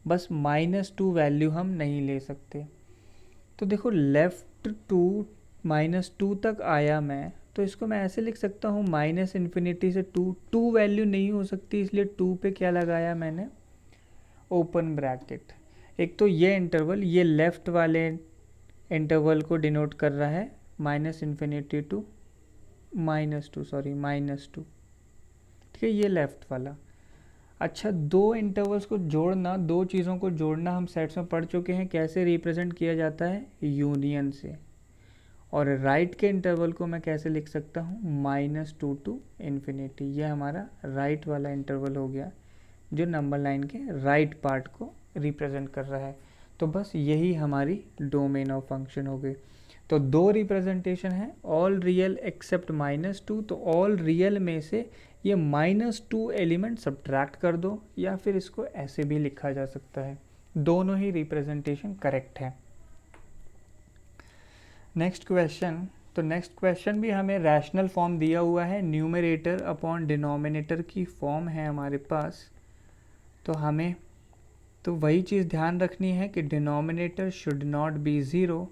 बस माइनस टू वैल्यू हम नहीं ले सकते। तो देखो, लेफ़्ट टू माइनस टू तक आया मैं, तो इसको मैं ऐसे लिख सकता हूँ माइनस इन्फिनिटी से टू। टू वैल्यू नहीं हो सकती, इसलिए टू पे क्या लगाया मैंने? Open bracket. एक तो ये इंटरवल, ये लेफ़्ट वाले इंटरवल को डिनोट कर रहा है minus infinity to minus two, sorry minus two. ठीक है, ये लेफ़्ट वाला। अच्छा, दो इंटरवल्स को जोड़ना, दो चीज़ों को जोड़ना हम सेट्स में पढ़ चुके हैं, कैसे रिप्रेजेंट किया जाता है? यूनियन से। और राइट के इंटरवल को मैं कैसे लिख सकता हूँ? Minus two to infinity. ये हमारा राइट वाला इंटरवल हो गया जो नंबर लाइन के राइट पार्ट को रिप्रेजेंट कर रहा है। तो बस यही हमारी डोमेन ऑफ फंक्शन हो गई। तो दो रिप्रेजेंटेशन है, all real except minus to. तो ऑल रियल में से ये माइनस टू एलिमेंट सब्ट्रैक्ट कर दो, या फिर इसको ऐसे भी लिखा जा सकता है। दोनों ही रिप्रेजेंटेशन करेक्ट है। Next question. तो नेक्स्ट क्वेश्चन भी हमें रैशनल फॉर्म दिया हुआ है, न्यूमरेटर अपॉन डिनोमिनेटर की फॉर्म है हमारे पास। तो हमें तो वही चीज़ ध्यान रखनी है कि denominator should not be zero.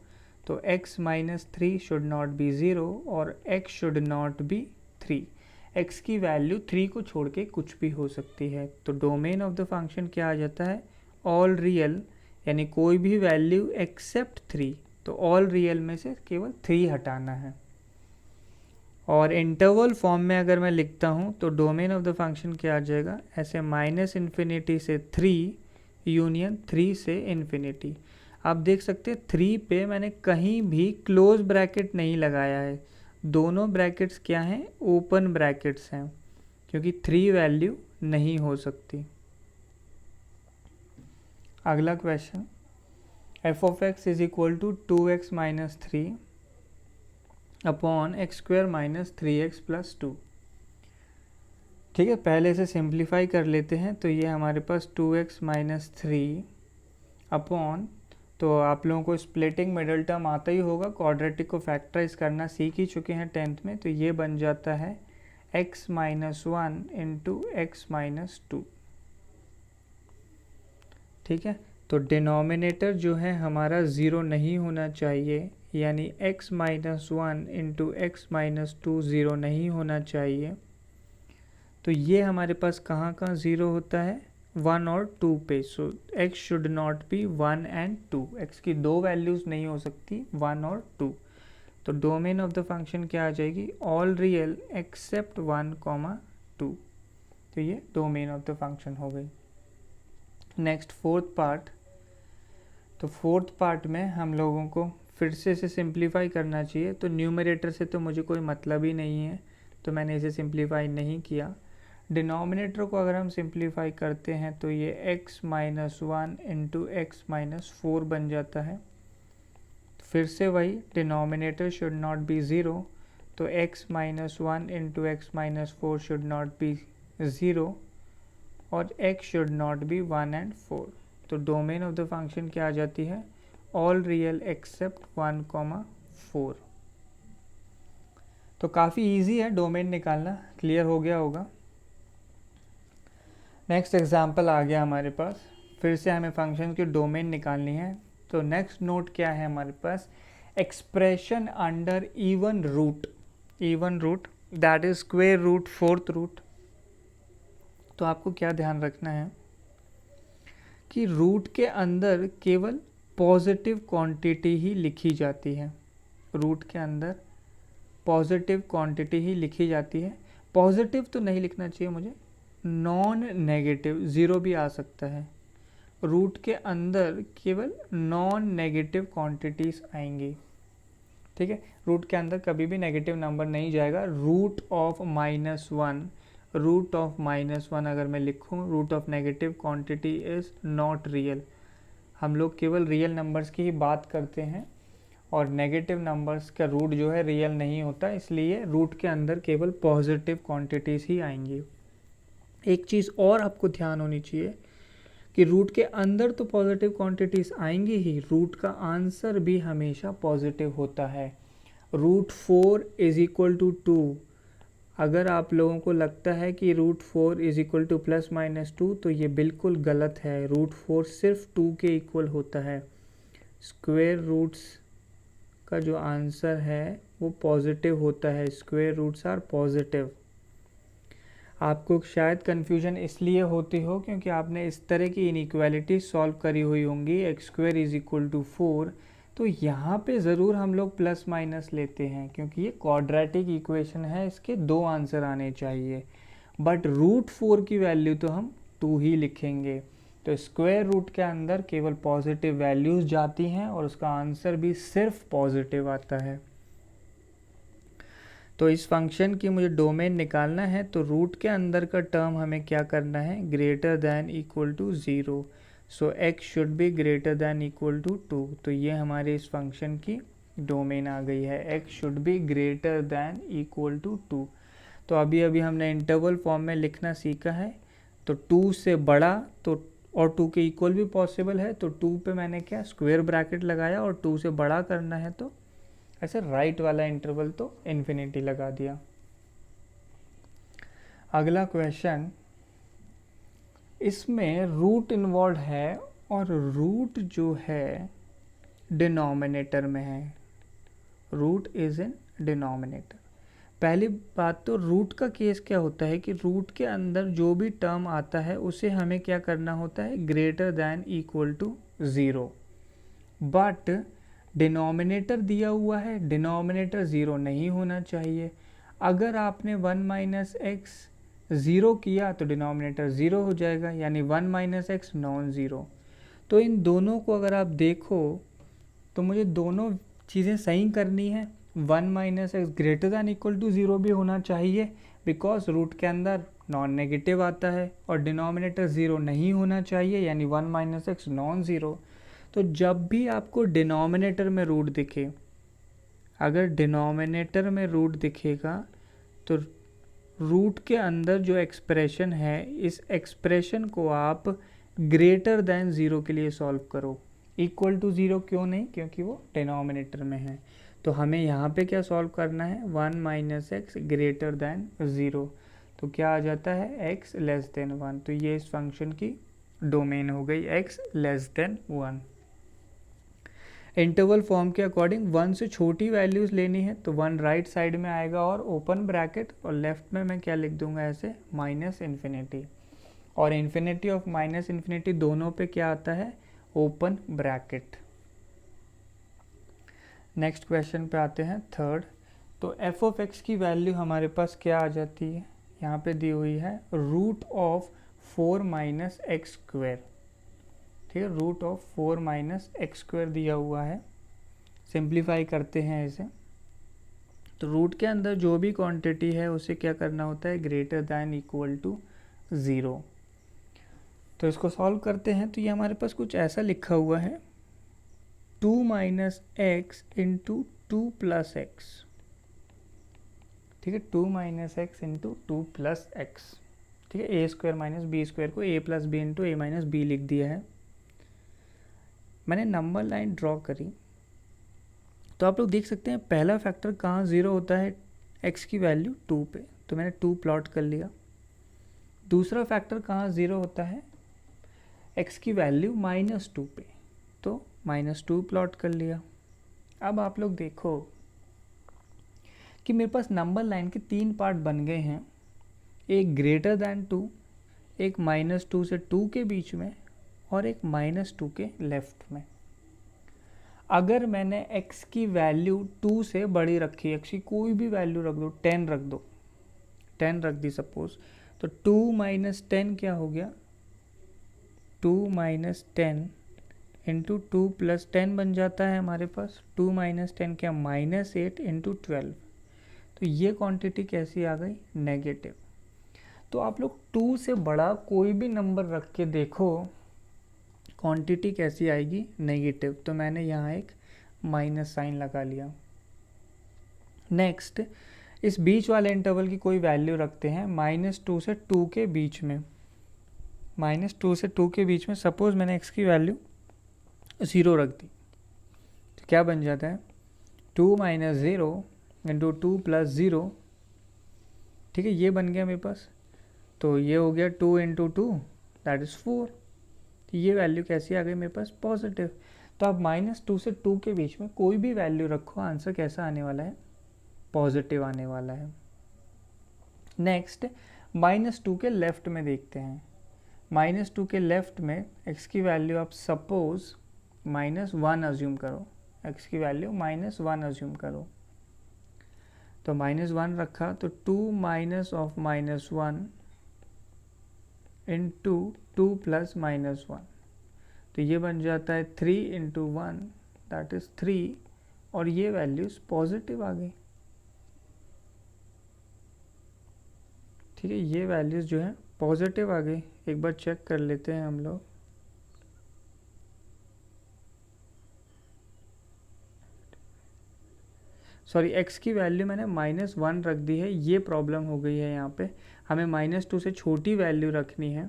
तो x minus three should not be zero और x should not be three. x की वैल्यू थ्री को छोड़ के कुछ भी हो सकती है। तो डोमेन ऑफ द फंक्शन क्या आ जाता है? ऑल रियल, यानी कोई भी वैल्यू एक्सेप्ट थ्री। तो ऑल रियल में से केवल थ्री हटाना है। और इंटरवल फॉर्म में अगर मैं लिखता हूँ तो डोमेन ऑफ द फंक्शन क्या आ जाएगा? ऐसे माइनस इन्फिनिटी से थ्री यूनियन थ्री से इन्फिनिटी। आप देख सकते हैं थ्री पे मैंने कहीं भी क्लोज ब्रैकेट नहीं लगाया है, दोनों ब्रैकेट्स क्या हैं? ओपन ब्रैकेट्स हैं, क्योंकि थ्री वैल्यू नहीं हो सकती। अगला question, f of x is equal to two x minus three upon x square minus three x plus two. ठीक है, पहले से सिंप्लीफाई कर लेते हैं। तो ये हमारे पास two x minus three upon, तो आप लोगों को स्प्लिटिंग मिडल टर्म आता ही होगा, क्वाड्रेटिक को फैक्टराइज करना सीख ही चुके हैं 10th में। तो ये बन जाता है x minus one into x minus two. ठीक है, तो डिनोमिनेटर जो है हमारा ज़ीरो नहीं होना चाहिए, यानी x minus 1 into x minus 2 zero नहीं होना चाहिए। तो ये हमारे पास कहाँ कहाँ ज़ीरो होता है, 1 और 2 पे। सो x should not be 1 and 2, x की दो वैल्यूज़ नहीं हो सकती 1 और 2। तो डोमेन ऑफ द फंक्शन क्या आ जाएगी, ऑल रियल एक्सेप्ट 1, 2। तो ये डोमेन ऑफ द फंक्शन हो गई। Next fourth part. तो फोर्थ पार्ट में हम लोगों को फिर से इसे सिंप्लीफाई करना चाहिए। तो न्यूमरेटर से तो मुझे कोई मतलब ही नहीं है, तो मैंने इसे सिंप्लीफाई नहीं किया। डिनोमिनेटर को अगर हम सिंप्लीफाई करते हैं तो ये x minus 1 into x minus 4 बन जाता है। फिर से वही, denominator should not be zero, तो x minus 1 into x minus 4 should not be zero और x should not be 1 and 4। तो डोमेन ऑफ द फंक्शन क्या आ जाती है, ऑल रियल एक्सेप्ट 1, 4। तो काफ़ी इजी है डोमेन निकालना, क्लियर हो गया होगा। नेक्स्ट एग्जाम्पल आ गया हमारे पास। फिर से हमें फंक्शन की डोमेन निकालनी है। तो नेक्स्ट नोट क्या है हमारे पास, expression under even root, even root that is square root, fourth root. तो आपको क्या ध्यान रखना है कि रूट के अंदर केवल पॉजिटिव क्वांटिटी ही लिखी जाती है। रूट के अंदर पॉजिटिव क्वांटिटी ही लिखी जाती है। पॉजिटिव तो नहीं लिखना चाहिए मुझे, नॉन नेगेटिव, ज़ीरो भी आ सकता है। रूट के अंदर केवल नॉन नेगेटिव क्वांटिटीज़ आएंगी, ठीक है। रूट के अंदर कभी भी नेगेटिव नंबर नहीं जाएगा। रूट ऑफ -1, रूट ऑफ -1 अगर मैं लिखूं, root of negative quantity is not real. हम लोग केवल रियल नंबर्स की ही बात करते हैं और नेगेटिव नंबर्स का रूट जो है रियल नहीं होता, इसलिए रूट के अंदर केवल पॉजिटिव क्वांटिटीज़ ही आएंगी। एक चीज़ और आपको ध्यान होनी चाहिए कि रूट के अंदर तो पॉजिटिव क्वांटिटीज़ आएंगी ही, रूट का आंसर भी हमेशा पॉजिटिव होता है। रूट 4 इज इक्वल टू 2, अगर आप लोगों को लगता है कि रूट 4 इज इक्वल टू +-2, तो ये बिल्कुल गलत है। रूट 4 सिर्फ 2 के इक्वल होता है। स्क्वायर रूट्स का जो आंसर है वो पॉजिटिव होता है, स्क्वायर रूट्स आर पॉजिटिव। आपको शायद कन्फ्यूजन इसलिए होती हो क्योंकि आपने इस तरह की इनइक्वालिटी सॉल्व करी हुई होंगी, x² इज इक्वल टू 4। तो यहाँ पे ज़रूर हम लोग प्लस माइनस लेते हैं क्योंकि ये क्वाड्रेटिक इक्वेशन है, इसके दो आंसर आने चाहिए। बट रूट 4 की वैल्यू तो हम 2 ही लिखेंगे। तो स्क्वायर रूट के अंदर केवल पॉजिटिव वैल्यूज़ जाती हैं और उसका आंसर भी सिर्फ पॉजिटिव आता है। तो इस फंक्शन की मुझे डोमेन निकालना है, तो रूट के अंदर का टर्म हमें क्या करना है, greater than equal to 0। So x should be greater than equal to 2। तो ये हमारे इस फंक्शन की डोमेन आ गई है, x should be greater than equal to 2। तो अभी हमने इंटरवल फॉर्म में लिखना सीखा है। तो 2 से बड़ा तो और 2 के इक्वल भी पॉसिबल है, तो 2 पे मैंने क्या स्क्वायर ब्रैकेट लगाया, और 2 से बड़ा करना है तो ऐसे राइट वाला इंटरवल तो इन्फिनिटी लगा दिया। अगला क्वेश्चन, इसमें रूट इन्वॉल्व है और रूट जो है डिनोमिनेटर में है। Root is in denominator. पहली बात तो रूट का केस क्या होता है कि रूट के अंदर जो भी टर्म आता है उसे हमें क्या करना होता है, greater than equal to 0। But denominator दिया हुआ है, डिनोमिनेटर 0 नहीं होना चाहिए। अगर आपने 1 - x 0 किया तो डिनोमिनेटर 0 हो जाएगा, यानी 1 - x नॉन ज़ीरो। तो इन दोनों को अगर आप देखो तो मुझे दोनों चीज़ें सही करनी है। 1 - x greater than equal to 0 भी होना चाहिए, बिकॉज रूट के अंदर नॉन नेगेटिव आता है, और डिनोमिनेटर 0 नहीं होना चाहिए, यानी 1 - x नॉन ज़ीरो। तो जब भी आपको डिनोमिनेटर में रूट दिखे, अगर डिनोमिनेटर में रूट दिखेगा तो रूट के अंदर जो एक्सप्रेशन है, इस एक्सप्रेशन को आप ग्रेटर दैन 0 के लिए सॉल्व करो। इक्वल टू 0 क्यों नहीं, क्योंकि वो डिनोमिनेटर में है। तो हमें यहाँ पे क्या सॉल्व करना है, 1 - x ग्रेटर दैन 0। तो क्या आ जाता है, x लेस देन 1। तो ये इस फंक्शन की डोमेन हो गई, x less then 1। Interval form के अकॉर्डिंग 1 से छोटी वैल्यूज़ लेनी है तो 1 राइट साइड में आएगा और ओपन ब्रैकेट, और लेफ्ट में मैं क्या लिख दूंगा ऐसे माइनस इन्फिनिटी, और इन्फिनिटी ऑफ माइनस इन्फिनिटी दोनों पे क्या आता है ओपन ब्रैकेट। नेक्स्ट क्वेश्चन पे आते हैं थर्ड। तो एफ ऑफ एक्स की वैल्यू हमारे पास क्या आ जाती है, यहाँ पे दी हुई है root of 4 minus x square. ठीक है, root of 4 minus x square दिया हुआ है। सिंप्लीफाई करते हैं इसे, तो रूट के अंदर जो भी क्वांटिटी है उसे क्या करना होता है ग्रेटर दैन इक्वल टू 0। तो इसको सॉल्व करते हैं तो ये हमारे पास कुछ ऐसा लिखा हुआ है 2 minus x into 2 plus x. ठीक है, 2 minus x into 2 plus x. ठीक है, ए स्क्वायर माइनस बी स्क्वायर को ए प्लस बी इंटू ए माइनस बी लिख दिया है। मैंने नंबर लाइन ड्रॉ करी तो आप लोग देख सकते हैं पहला फैक्टर कहाँ 0 होता है x की वैल्यू 2 पे, तो मैंने 2 प्लॉट कर लिया। दूसरा फैक्टर कहाँ 0 होता है x की वैल्यू -2 पे, तो -2 प्लॉट कर लिया। अब आप लोग देखो कि मेरे पास नंबर लाइन के 3 पार्ट बन गए हैं, एक ग्रेटर दैन 2, एक -2 से 2 के बीच में, और एक -2 के लेफ्ट में। अगर मैंने x की वैल्यू 2 से बड़ी रखी, x की कोई भी वैल्यू रख दो, 10 रख दो, 10 रख दी सपोज, तो 2 माइनस 10 क्या हो गया 2 माइनस 10 इंटू 2 प्लस 10 बन जाता है हमारे पास। 2 माइनस 10 क्या -8 इंटू 12, तो ये क्वांटिटी कैसी आ गई नेगेटिव। तो आप लोग 2 से बड़ा कोई भी नंबर रख के देखो क्वांटिटी कैसी आएगी नेगेटिव, तो मैंने यहाँ एक माइनस साइन लगा लिया। नेक्स्ट, इस बीच वाले इंटरवल की कोई वैल्यू रखते हैं -2 से 2 के बीच में, -2 से 2 के बीच में सपोज मैंने x की वैल्यू 0 रख दी, तो क्या बन जाता है 2 माइनस 0 इंटू 2 प्लस 0। ठीक है, ये बन गया मेरे पास, तो ये हो गया 2 इंटू 2 दैट इज़ 4। तो ये वैल्यू कैसी आ गई मेरे पास पॉजिटिव। तो आप -2 से 2 के बीच में कोई भी वैल्यू रखो, आंसर कैसा आने वाला है पॉजिटिव आने वाला है। नेक्स्ट, -2 के लेफ्ट में देखते हैं। -2 के लेफ्ट में x की वैल्यू आप सपोज -1 अज्यूम करो, x की वैल्यू -1 अज्यूम करो, तो -1 रखा तो 2 माइनस ऑफ -1 इंटू 2 प्लस -1, तो ये बन जाता है 3 इंटू 1 दैट इज़ 3, और ये वैल्यूज़ पॉजिटिव आ गई। ठीक है, ये वैल्यूज़ जो है पॉजिटिव आ गई। एक बार चेक कर लेते हैं हम लोग। सॉरी, x की वैल्यू मैंने -1 रख दी है, ये प्रॉब्लम हो गई है यहाँ पे। हमें -2 से छोटी वैल्यू रखनी है,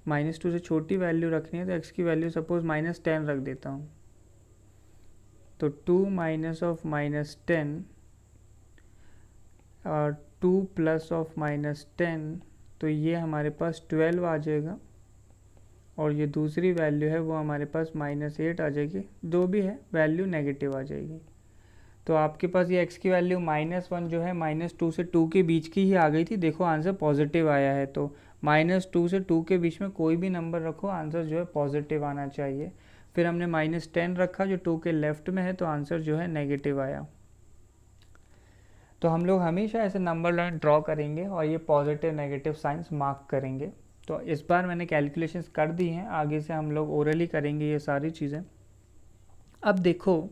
-2 से छोटी वैल्यू रखनी है, तो x की वैल्यू सपोज -10 रख देता हूँ, तो 2 माइनस ऑफ -10 और 2 प्लस ऑफ -10, तो ये हमारे पास 12 आ जाएगा, और ये दूसरी वैल्यू है वो हमारे पास -8 आ जाएगी, जो भी है वैल्यू नेगेटिव आ जाएगी। तो आपके पास ये x की वैल्यू -1 जो है -2 से 2 के बीच की ही आ गई थी। देखो आंसर पॉजिटिव आया है, तो -2 से 2 के बीच में कोई भी नंबर रखो, आंसर जो है पॉजिटिव आना चाहिए। फिर हमने -10 रखा जो 2 के लेफ्ट में है, तो आंसर जो है नेगेटिव आया। तो हम लोग हमेशा ऐसे नंबर लाइन ड्रॉ करेंगे और ये पॉजिटिव नेगेटिव साइंस मार्क करेंगे। तो इस बार मैंने कैलकुलेशंस कर दी हैं, आगे से हम लोग ओरली करेंगे ये सारी चीज़ें। अब देखो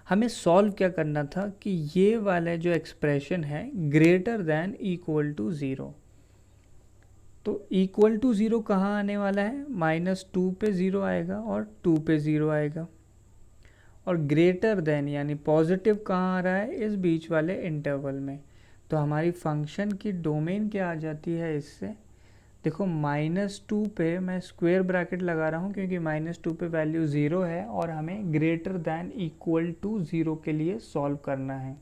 हमें सॉल्व क्या करना था कि ये वाला जो एक्सप्रेशन है ग्रेटर दैन इक्वल टू 0, तो इक्वल टू 0 कहाँ आने वाला है -2 पे 0 आएगा और 2 पे 0 आएगा, और ग्रेटर देन यानी पॉजिटिव कहाँ आ रहा है इस बीच वाले इंटरवल में। तो हमारी फंक्शन की डोमेन क्या आ जाती है इससे, देखो -2 पे मैं स्क्वायर ब्रैकेट लगा रहा हूँ क्योंकि -2 पे वैल्यू 0 है और हमें ग्रेटर दैन इक्वल टू 0 के लिए सॉल्व करना है।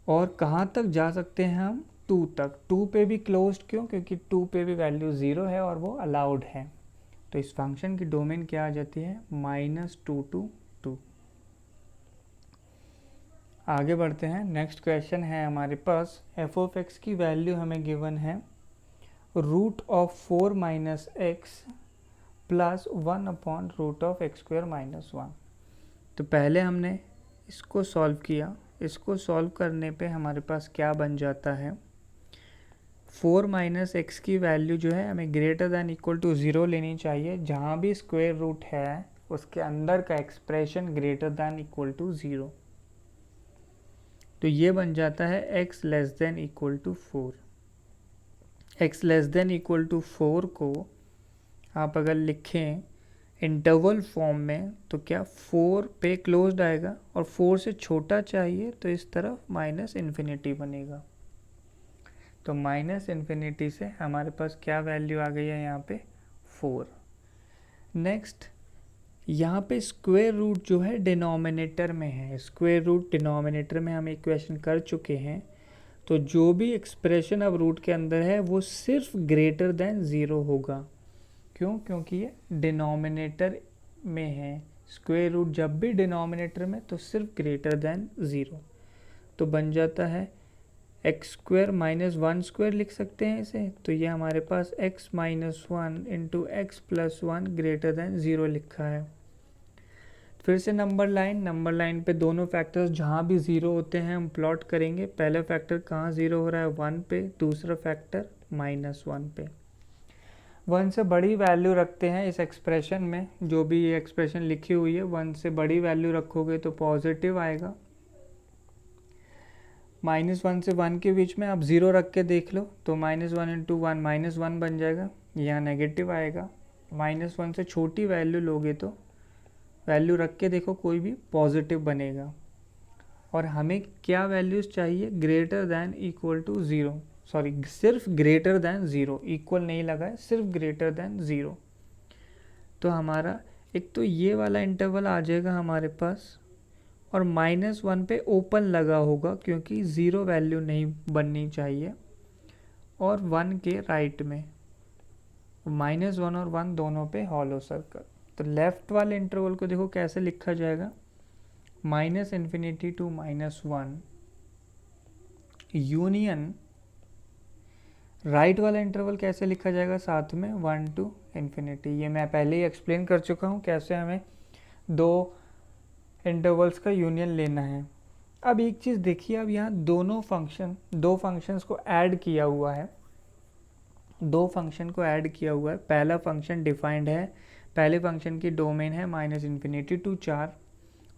और कहाँ तक जा सकते हैं हम 2 तक, 2 पे भी क्लोज्ड क्यों, क्योंकि 2 पे भी वैल्यू 0 है और वो अलाउड है। तो इस फंक्शन की डोमेन क्या आ जाती है, -2 to 2। आगे बढ़ते हैं, नेक्स्ट क्वेश्चन है हमारे पास, एफ ऑफ एक्स की वैल्यू हमें गिवन है √4 - x + 1/√x² - 1। तो पहले हमने इसको सॉल्व किया, इसको सॉल्व करने पे हमारे पास क्या बन जाता है, 4 - x की वैल्यू जो है हमें ग्रेटर दैन इक्वल टू 0 लेनी चाहिए। जहाँ भी स्क्वायर रूट है उसके अंदर का expression greater than equal to 0। तो ये बन जाता है x less than equal to 4। x less than equal to 4 को आप अगर लिखें इंटरवल फॉर्म में तो क्या 4 पे क्लोज्ड आएगा, और 4 से छोटा चाहिए तो इस तरफ -∞ बनेगा। तो -∞ से हमारे पास क्या वैल्यू आ गई है यहाँ पे, 4। नेक्स्ट, यहाँ पे स्क्वायर रूट जो है डिनोमिनेटर में है, स्क्वायर रूट डिनोमिनेटर में हम इक्वेशन कर चुके हैं। तो जो भी एक्सप्रेशन अब रूट के अंदर है वो सिर्फ ग्रेटर दैन 0 होगा। क्यों? क्योंकि ये डिनोमिनेटर में है। स्क्वायर रूट जब भी डिनोमिनेटर में तो सिर्फ ग्रेटर दैन 0। तो बन जाता है x² - 1² लिख सकते हैं इसे। तो ये हमारे पास x - 1 × x + 1 ग्रेटर दैन 0 लिखा है। फिर से नंबर लाइन पे दोनों फैक्टर्स जहाँ भी 0 होते हैं हम प्लॉट करेंगे। पहला फैक्टर कहाँ 0 हो रहा है, 1 पे, दूसरा फैक्टर -1 पे। 1 से बड़ी वैल्यू रखते हैं इस एक्सप्रेशन में, जो भी ये एक्सप्रेशन लिखी हुई है 1 से बड़ी वैल्यू रखोगे तो पॉजिटिव आएगा। -1 से 1 के बीच में आप 0 रख के देख लो तो -1 × 1 -1 बन जाएगा, यहाँ नेगेटिव आएगा। -1 से छोटी वैल्यू लोगे तो वैल्यू रख के देखो कोई भी पॉजिटिव बनेगा। और हमें क्या वैल्यूज़ चाहिए, greater than equal to 0, sorry सिर्फ ग्रेटर दैन 0, इक्वल नहीं लगा है, सिर्फ ग्रेटर दैन 0। तो हमारा एक तो ये वाला इंटरवल आ जाएगा हमारे पास, और -1 पे ओपन लगा होगा क्योंकि 0 वैल्यू नहीं बननी चाहिए, और 1 के राइट में -1 और 1 दोनों पे हॉलो सर्कल। तो लेफ्ट वाले इंटरवल को देखो कैसे लिखा जाएगा, -∞ to -1 यूनियन, राइट वाला इंटरवल कैसे लिखा जाएगा साथ में, 1 to ∞। ये मैं पहले ही एक्सप्लेन कर चुका हूँ कैसे हमें दो इंटरवल्स का यूनियन लेना है। अब एक चीज़ देखिए, अब यहाँ दो फंक्शंस को ऐड किया हुआ है, दो फंक्शन को ऐड किया हुआ है। पहला फंक्शन डिफाइंड है, पहले फंक्शन की डोमेन है -∞ to 4,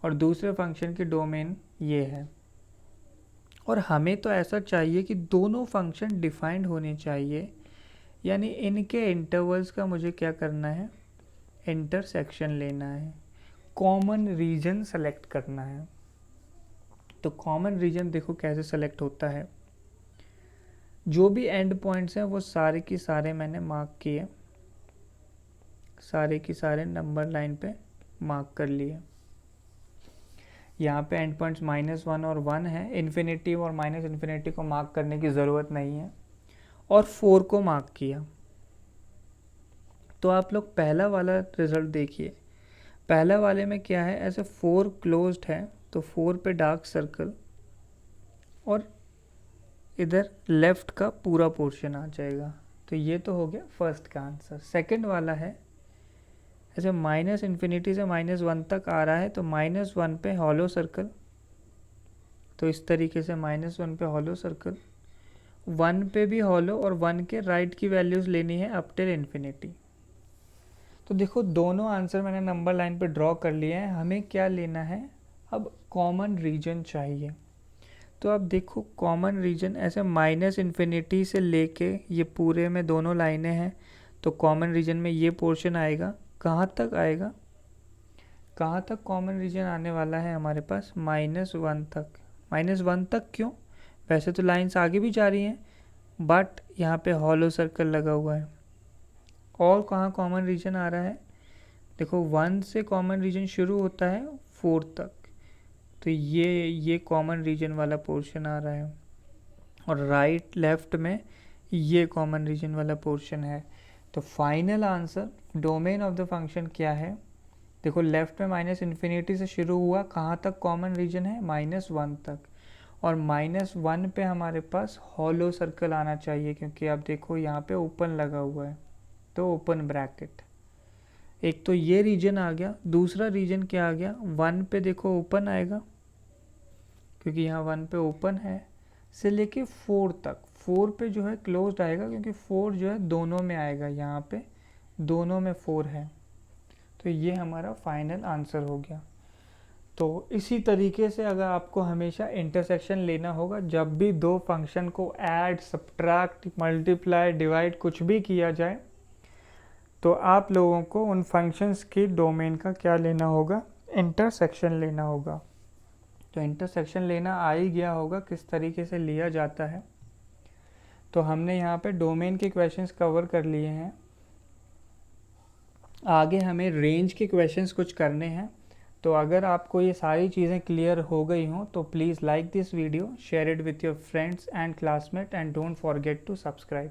और दूसरे फंक्शन की डोमेन ये है। और हमें तो ऐसा चाहिए कि दोनों फंक्शन डिफाइंड होने चाहिए, यानी इनके इंटरवल्स का मुझे क्या करना है, इंटरसेक्शन लेना है, कॉमन रीजन सेलेक्ट करना है। तो कॉमन रीजन देखो कैसे सेलेक्ट होता है, जो भी एंड पॉइंट्स हैं वो सारे की सारे मैंने मार्क किए, सारे की सारे नंबर लाइन पे मार्क कर लिए। यहाँ पे एंड पॉइंट्स -1 और 1 है, इन्फिनिटी और -∞ को मार्क करने की ज़रूरत नहीं है, और 4 को मार्क किया। तो आप लोग पहला वाला रिजल्ट देखिए, पहला वाले में क्या है, ऐसे 4 क्लोज्ड है तो 4 पे डार्क सर्कल, और इधर लेफ्ट का पूरा पोर्शन आ जाएगा। तो ये तो हो गया फर्स्ट का आंसर। सेकंड वाला है ऐसे -∞ से -1 तक आ रहा है तो -1 पे हॉलो सर्कल, तो इस तरीके से -1 पे हॉलो सर्कल, 1 पे भी हॉलो, और 1 के राइट की वैल्यूज़ लेनी है अप टिल इन्फिनिटी। तो देखो दोनों आंसर मैंने नंबर लाइन पे ड्रॉ कर लिए हैं। हमें क्या लेना है, अब कॉमन रीजन चाहिए। तो अब देखो कॉमन रीजन ऐसे -∞ से लेके ये पूरे में दोनों लाइनें हैं, तो कॉमन रीजन में ये पोर्शन आएगा, कहाँ तक आएगा, कहाँ तक कॉमन रीजन आने वाला है हमारे पास, -1 तक। -1 तक क्यों, वैसे तो लाइंस आगे भी जा रही हैं, बट यहाँ पे हॉलो सर्कल लगा हुआ है। और कहाँ कॉमन रीजन आ रहा है, देखो 1 से कॉमन रीजन शुरू होता है 4 तक, तो ये कॉमन रीजन वाला पोर्शन आ रहा है, और राइट लेफ्ट में ये कॉमन रीजन वाला पोर्शन है। तो final answer domain of the function क्या है? देखो लेफ्ट में माइनस इन्फिनिटी से शुरू हुआ, कहाँ तक कॉमन रीजन है? -1 तक, और -1 पे हमारे पास हॉलो सर्कल आना चाहिए, क्योंकि आप देखो यहाँ पे ओपन लगा हुआ है, तो ओपन ब्रैकेट। एक तो ये रीजन आ गया, दूसरा रीजन क्या आ गया? 1 पे देखो ओपन आएगा, क्योंकि यहाँ 1 पे ओपन है, से लेके 4 तक। 4 पे जो है क्लोज्ड आएगा, क्योंकि 4 जो है दोनों में आएगा, यहाँ पे दोनों में 4 है। तो ये हमारा फाइनल आंसर हो गया। तो इसी तरीके से अगर आपको हमेशा इंटरसेक्शन लेना होगा, जब भी दो फंक्शन को ऐड, सब्ट्रैक्ट, मल्टीप्लाई, डिवाइड कुछ भी किया जाए, तो आप लोगों को उन फंक्शंस की डोमेन का क्या लेना होगा? इंटरसेक्शन लेना होगा। तो इंटरसेक्शन लेना आ ही गया होगा किस तरीके से लिया जाता है। तो हमने यहाँ पे डोमेन के क्वेश्चंस कवर कर लिए हैं। आगे हमें रेंज के क्वेश्चंस कुछ करने हैं। तो अगर आपको ये सारी चीज़ें क्लियर हो गई हों तो please like this video, share it with your friends and classmate, and don't forget to subscribe.